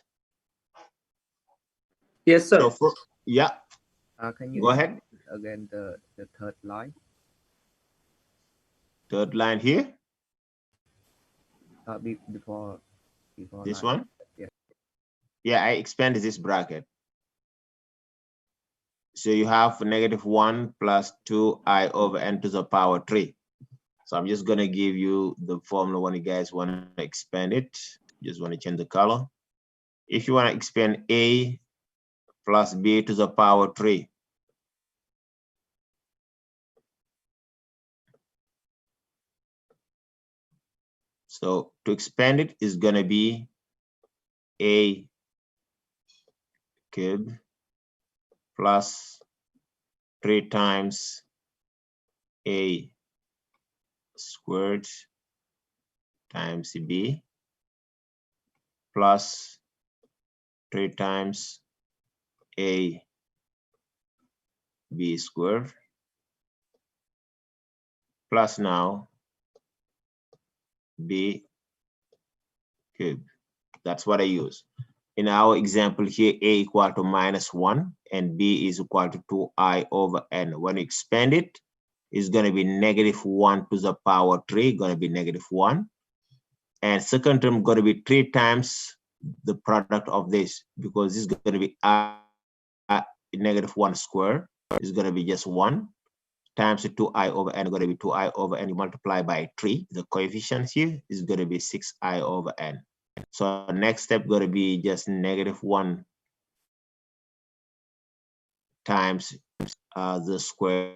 Yes, sir. So for, yeah, Can you go ahead. again the third line? Third line here, Before this line. one. Yeah. Yeah, I expanded this bracket. So you have -1 plus 2i over n to the power 3. So I'm just gonna give you the formula when you guys want to expand it. Just want to change the color. If you want to expand a plus b to the power 3. So to expand it is gonna be a cube plus 3 times a squared times b plus 3 times a b squared plus now b cube. That's what I use. In our example here, a equal to -1 and b is equal to 2i over n. When you expand it, it's going to be -1 to the power 3, going to be -1. And second term going to be 3 times the product of this, because this is going to be -1 square. It's going to be just 1 times the 2i over n, going to be 2i over n. You multiply by 3. The coefficient here is going to be 6i over n. So next step going to be just -1 times the square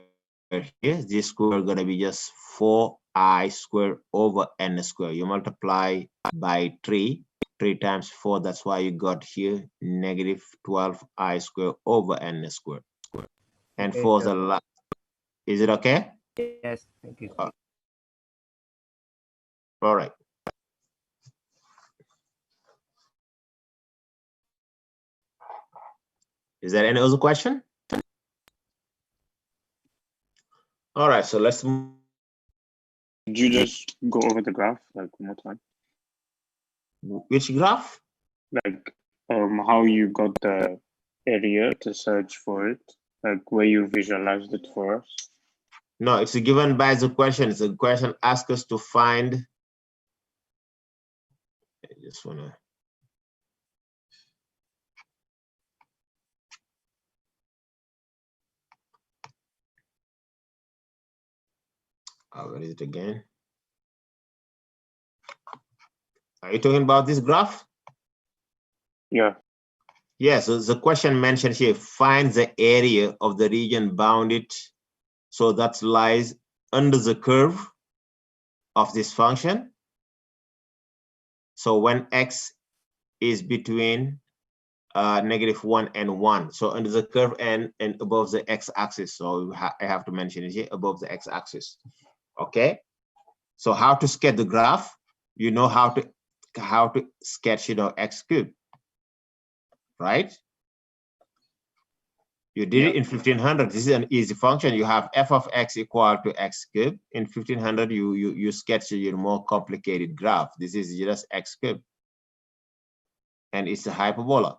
here. This square is going to be just 4i squared over n squared. You multiply by 3 times 4. That's why you got here negative 12i squared over n squared. And Okay, for sir. the last, is it okay? Yes, thank you. All right. Is there any other question? All right, so let's move. Could you just go over the graph like one more time? Which graph? Like how you got the area to search for it, like where you visualized it for us? No, it's given by the question. It's a question asks us to find. I just wanna. Where is it again? Are you talking about this graph? Yeah. Yes, so the question mentioned here, find the area of the region bounded, so that lies under the curve of this function. So when x is between -1 and 1, so under the curve and above the x-axis. So I have to mention it here, above the x-axis. Okay. So how to sketch the graph? You know how to sketch, x cubed, right? You did it in 1500. This is an easy function. You have f of x equal to x cubed. In 1500, you sketch your more complicated graph. This is just x cubed, and it's a hyperbola.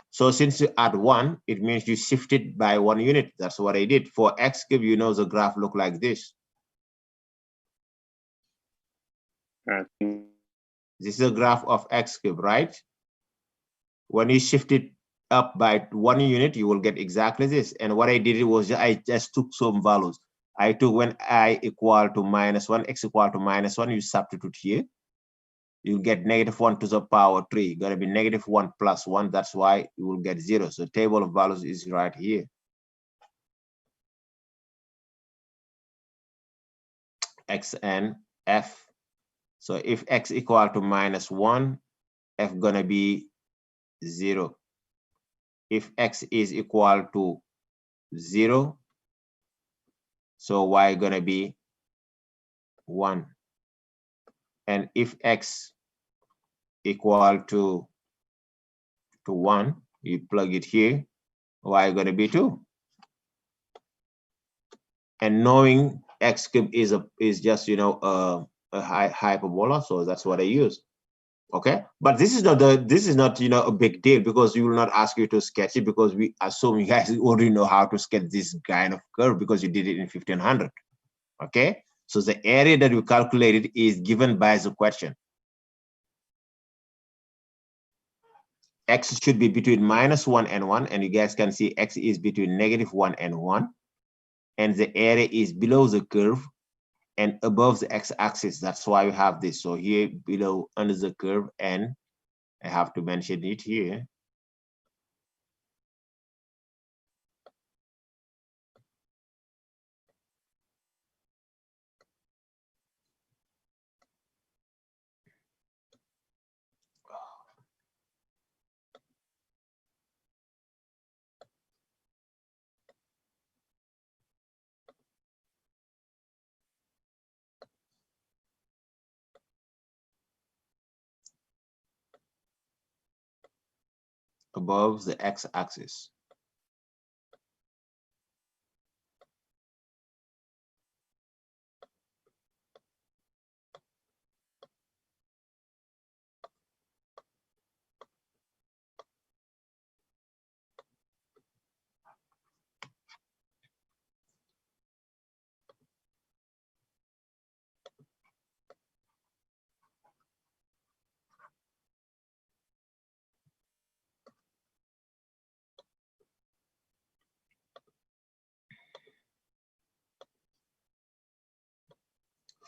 So since you add 1, it means you shift it by 1 unit. That's what I did. For x cubed, the graph look like this. This is a graph of x cubed, right? When you shift it up by 1 unit, you will get exactly this. And what I did was I just took some values. I took when I equal to -1, x equal to -1, you substitute here. You get -1 to the power 3. Gonna be -1 plus 1. That's why you will get 0. So table of values is right here. X and f. So if x equal to -1, f gonna be 0. If x is equal to 0, so y gonna be 1. And if x equal to 1, you plug it here, y gonna be 2. And knowing x cube is just a hyperbola, so that's what I use. Okay, but this is not a big deal, because we will not ask you to sketch it, because we assume you guys already know how to sketch this kind of curve because you did it in 1500. Okay, so the area that we calculated is given by the question. X should be between -1 and 1, and you guys can see x is between -1 and 1, and the area is below the curve and above the x-axis. That's why we have this. So here below under the curve, and I have to mention it here. Above the x-axis.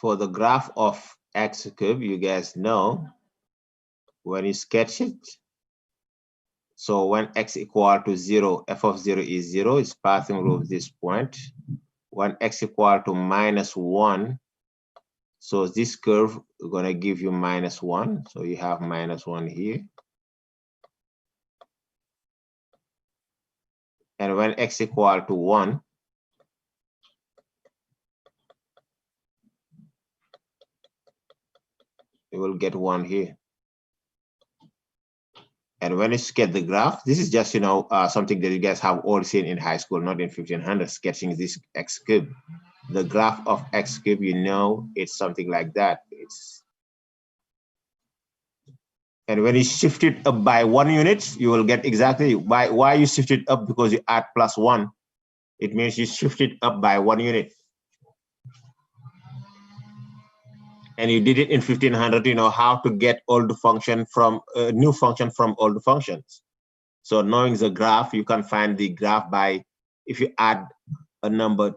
For the graph of x cube, you guys know when you sketch it, So when x equal to 0, f of 0 is 0, it's passing through this point. When x equal to -1, so this curve is going to give you -1. So you have -1 here. And when x equal to 1, you will get 1 here. And when you sketch the graph, this is just, something that you guys have all seen in high school, not in 1500, sketching this x cube. The graph of x cube, it's something like that. And when you shift it up by 1 unit, you will get exactly why you shift it up, because you add +1. It means you shift it up by 1 unit. And you did it in 1500, you know how to get old function from new function from old functions. So knowing the graph, you can find the graph by, if you add a number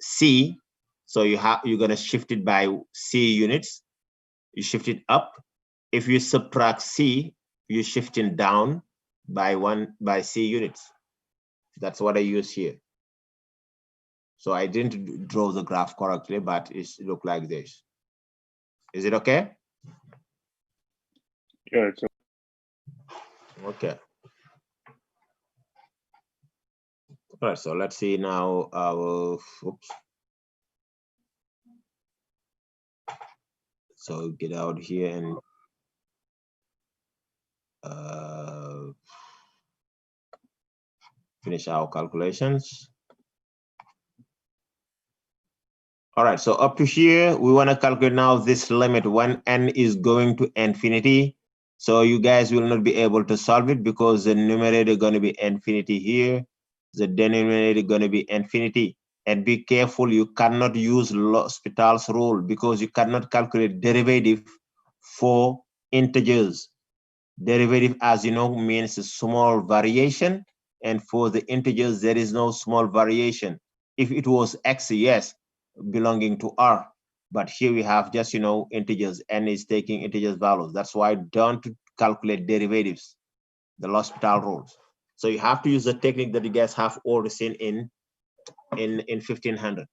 c, so you're going to shift it by c units, you shift it up. If you subtract c, you're shifting down by c units. That's what I use here. So I didn't draw the graph correctly, but it looked like this. Is it okay? Yeah, it's Okay. All right, so let's see now our, oops. So get out here and finish our calculations. All right, so up to here, we want to calculate now this limit when n is going to infinity. So you guys will not be able to solve it because the numerator is going to be infinity here. The denominator is going to be infinity. And be careful, you cannot use L'Hopital's rule because you cannot calculate derivative for integers. Derivative, as you know, means a small variation. And for the integers, there is no small variation. If it was x, yes, belonging to R. But here we have just, integers. N is taking integers values. That's why don't calculate derivatives, the L'Hopital rules. So you have to use the technique that you guys have already seen in 1500.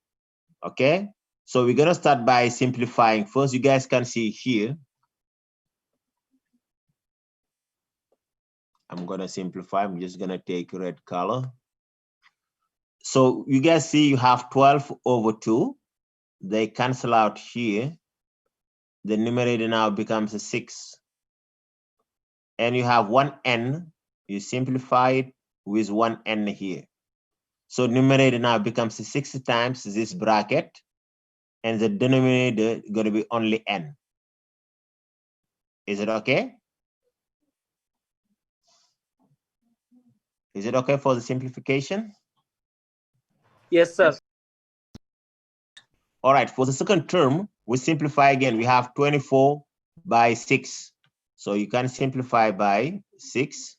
Okay? So we're going to start by simplifying. First, you guys can see here. I'm going to simplify. I'm just going to take red color. So you guys see you have 12 over 2. They cancel out here. The numerator now becomes a 6. And you have 1n. You simplify it with 1n here. So numerator now becomes 6 times this bracket. And the denominator is going to be only n. Is it okay? Is it okay for the simplification? Yes, sir. All right, for the second term, we simplify again. We have 24 by 6. So you can simplify by 6.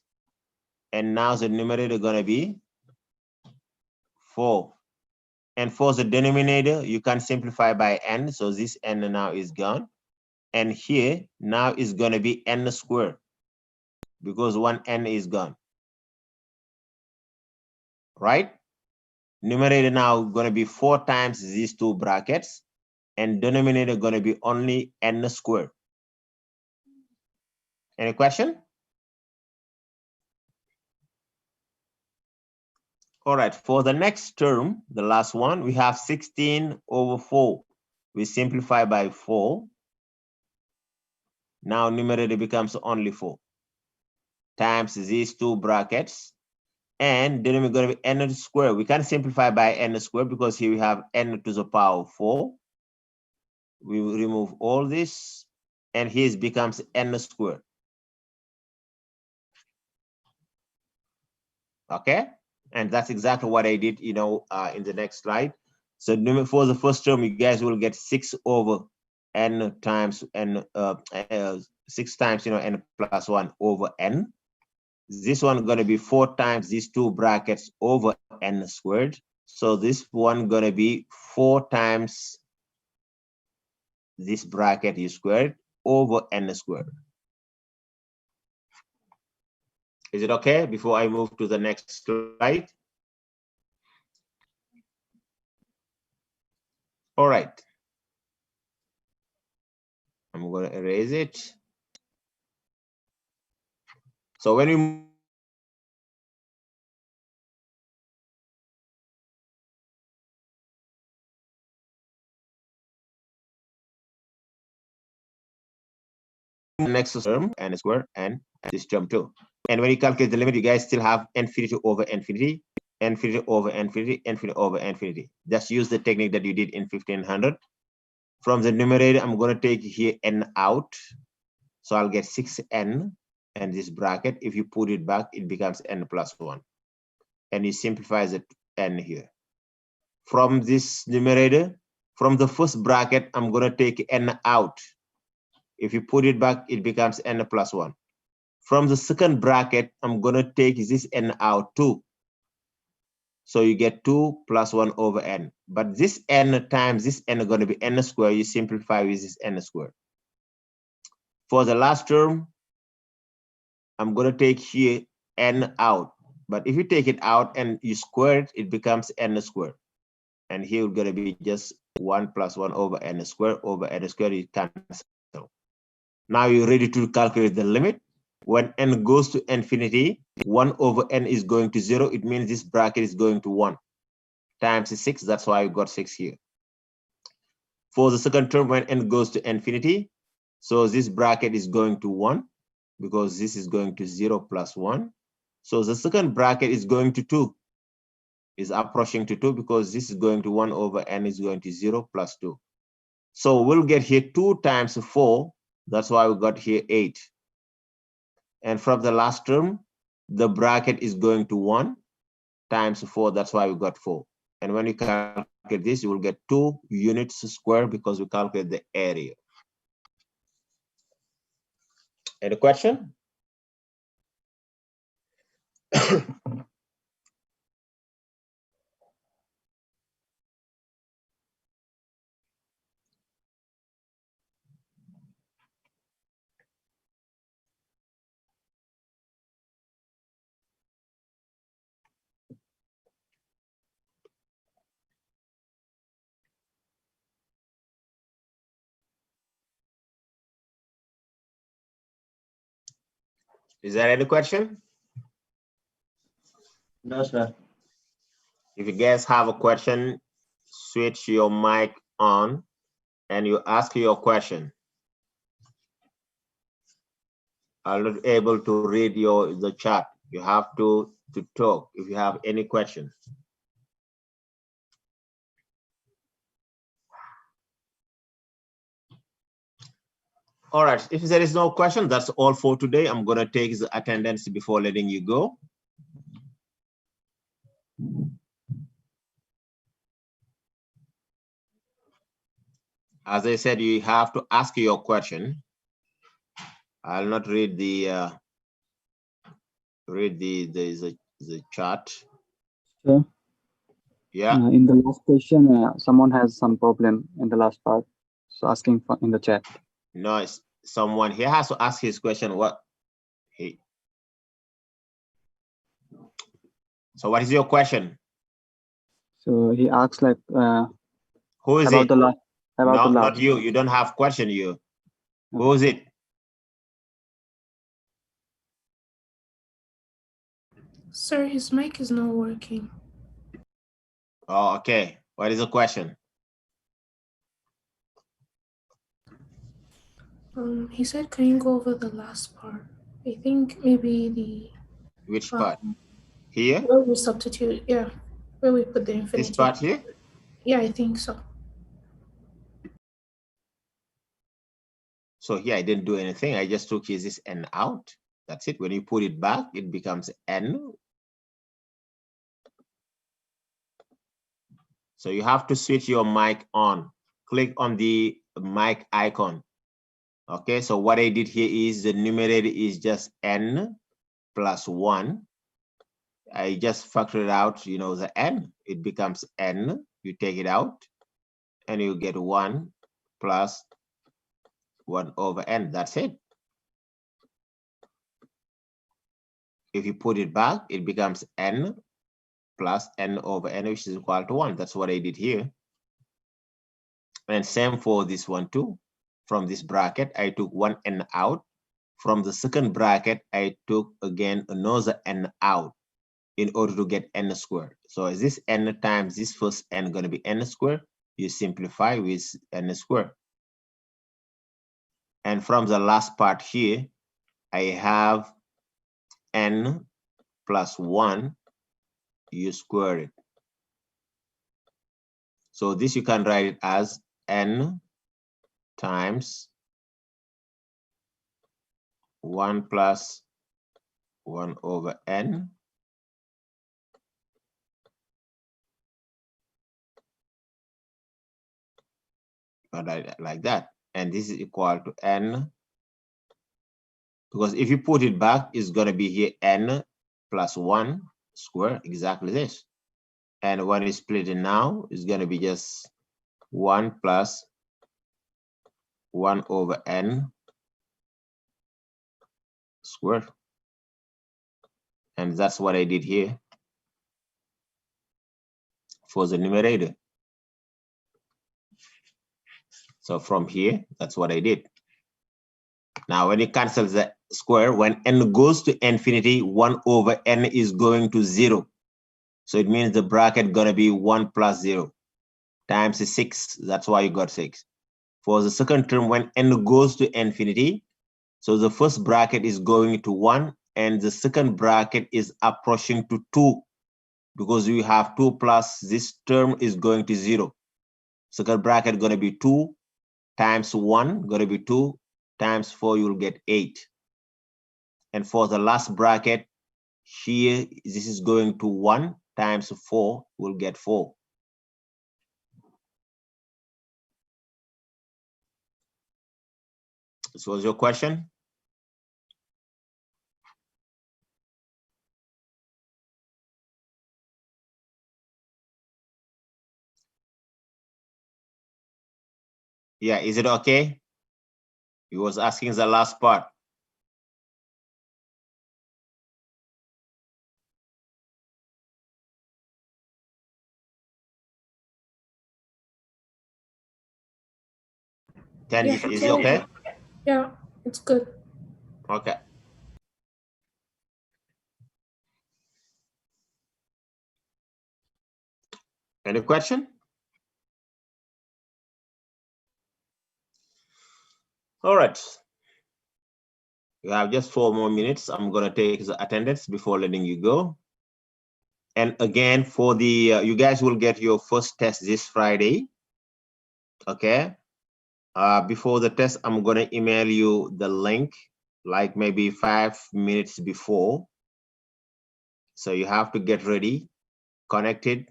And now the numerator is going to be 4. And for the denominator, you can simplify by n. So this n now is gone. And here now is going to be n squared because 1n is gone. Right? Numerator now going to be 4 times these two brackets. And denominator going to be only n squared. Any question? All right, for the next term, the last one, we have 16 over 4. We simplify by 4. Now numerator becomes only 4 times these two brackets. And denominator is going to be n squared. We can simplify by n squared because here we have n to the power of 4. We will remove all this. And here it becomes n squared. Okay? And that's exactly what I did, in the next slide. So for the first term, you guys will get 6 over n times n, 6 times, n plus 1 over n. This one going to be 4 times these two brackets over n squared. So this one going to be 4 times this bracket is squared over n squared. Is it okay before I move to the next slide? All right. I'm going to erase it. So when we next term n square and this term too. And when you calculate the limit, you guys still have infinity over infinity, infinity over infinity, infinity over infinity. Just use the technique that you did in 1500. From the numerator, I'm going to take here n out. So I'll get 6n and this bracket. If you put it back, it becomes n plus 1. And you simplify the n here. From this numerator, from the first bracket, I'm going to take n out. If you put it back, it becomes n plus 1. From the second bracket, I'm going to take this n out too. So you get 2 plus 1 over n. But this n times this n is going to be n squared. You simplify with this n squared. For the last term, I'm going to take here n out. But if you take it out and you square it, it becomes n squared. And here it's going to be just 1 plus 1 over n squared over n squared. It cancels. Now you're ready to calculate the limit. When n goes to infinity, 1 over n is going to 0. It means this bracket is going to 1 times 6. That's why you got 6 here. For the second term, when n goes to infinity, so this bracket is going to 1 because this is going to 0 plus 1. So the second bracket is going to 2. Is approaching to 2 because this is going to 1 over n is going to 0 plus 2. So we'll get here 2 times 4. That's why we got here 8. And from the last term, the bracket is going to 1 times 4. That's why we got 4. And when you calculate this, you will get 2 units squared because we calculate the area. Any question? Is there any question? No, sir. If you guys have a question, switch your mic on and you ask your question. I'm not able to read the chat. You have to talk if you have any questions. All right, if there is no question, that's all for today. I'm gonna take the attendance before letting you go. As I said, you have to ask your question. I'll not read the chat. Sure. Yeah. In the last question, someone has some problem in the last part, so asking for in the chat. No, someone here has to ask his question. So what is your question? So he asks like Who is about it? the last. No, not you. You don't have question. You. Who is it? Sir, his mic is not working. Oh, okay. What is the question? He said, can you go over the last part? I think maybe the Which part? Here? where we substitute, yeah, where we put the infinity. This part here? Yeah, I think so. So here I didn't do anything. I just took this n out. That's it. When you put it back, it becomes n. So you have to switch your mic on. Click on the mic icon. Okay, so what I did here is the numerator is just n plus 1. I just factored out, the n. It becomes n. You take it out, and you get 1 plus 1 over n. That's it. If you put it back, it becomes n plus n over n, which is equal to 1. That's what I did here. And same for this one too. From this bracket, I took one n out. From the second bracket, I took again another n out in order to get n squared. So is this n times this first n going to be n squared? You simplify with n squared. And from the last part here, I have n plus 1, you square it. So this you can write it as n times 1 plus 1 over n like that. And this is equal to n, because if you put it back, it's going to be here n plus 1 square, exactly this. And when it's split it now, it's going to be just 1 plus 1 over n squared. And that's what I did here for the numerator. So from here, that's what I did. Now, when you cancel the square, when n goes to infinity, 1 over n is going to 0. So it means the bracket gonna be 1 plus 0 times 6. That's why you got 6. For the second term, when n goes to infinity, so the first bracket is going to 1, and the second bracket is approaching to 2, because we have 2 plus this term is going to 0. Second bracket gonna be 2 times 1, gonna be 2 times 4, you'll get 8. And for the last bracket here, this is going to 1 times 4, we'll get 4. This was your question? Yeah, is it okay? He was asking the last part. Yeah, Is it's it okay? Yeah, it's good. Okay. Any question? All right. We have just 4 more minutes. I'm going to take the attendance before letting you go. And again, for the, you guys will get your first test this Friday. Okay. Before the test, I'm going to email you the link, like maybe 5 minutes before. So you have to get ready, connected.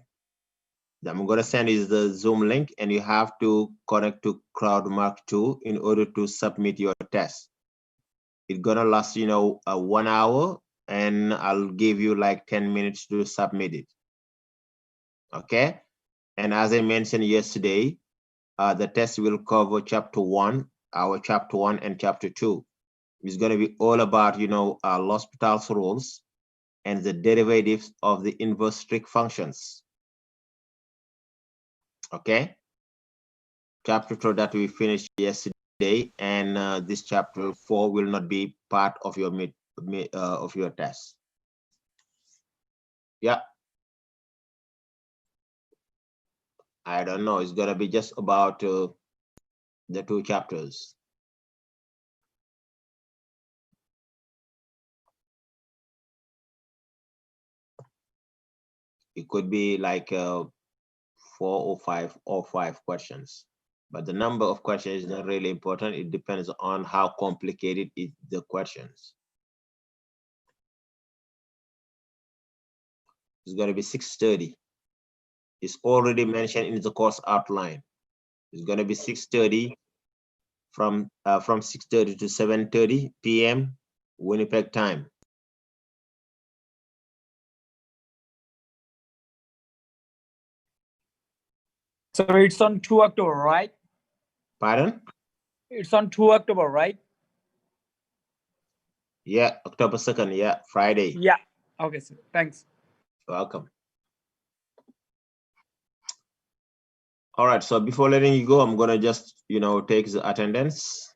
I'm going to send you the Zoom link, and you have to connect to CrowdMark 2 in order to submit your test. It's going to last, 1 hour, and I'll give you like 10 minutes to submit it. Okay. And as I mentioned yesterday, the test will cover chapter 1, our chapter 1 and chapter 2. It's going to be all about, L'Hopital's rules and the derivatives of the inverse strict functions. Okay. Chapter 2 that we finished yesterday, and this chapter 4 will not be part of your test. Yeah. I don't know. It's gonna be just about the 2 chapters. It could be like 4 or 5 questions, but the number of questions is not really important. It depends on how complicated the questions. It's going to be 6:30. It's already mentioned in the course outline. It's going to be 6:30 from 6:30 to 7:30 p.m. Winnipeg time. So it's on 2 October, right? Pardon? It's on 2 October, right? Yeah, October 2nd. Yeah, Friday. Yeah. Okay, sir. Thanks. Welcome. All right, so before letting you go, I'm gonna just, take the attendance.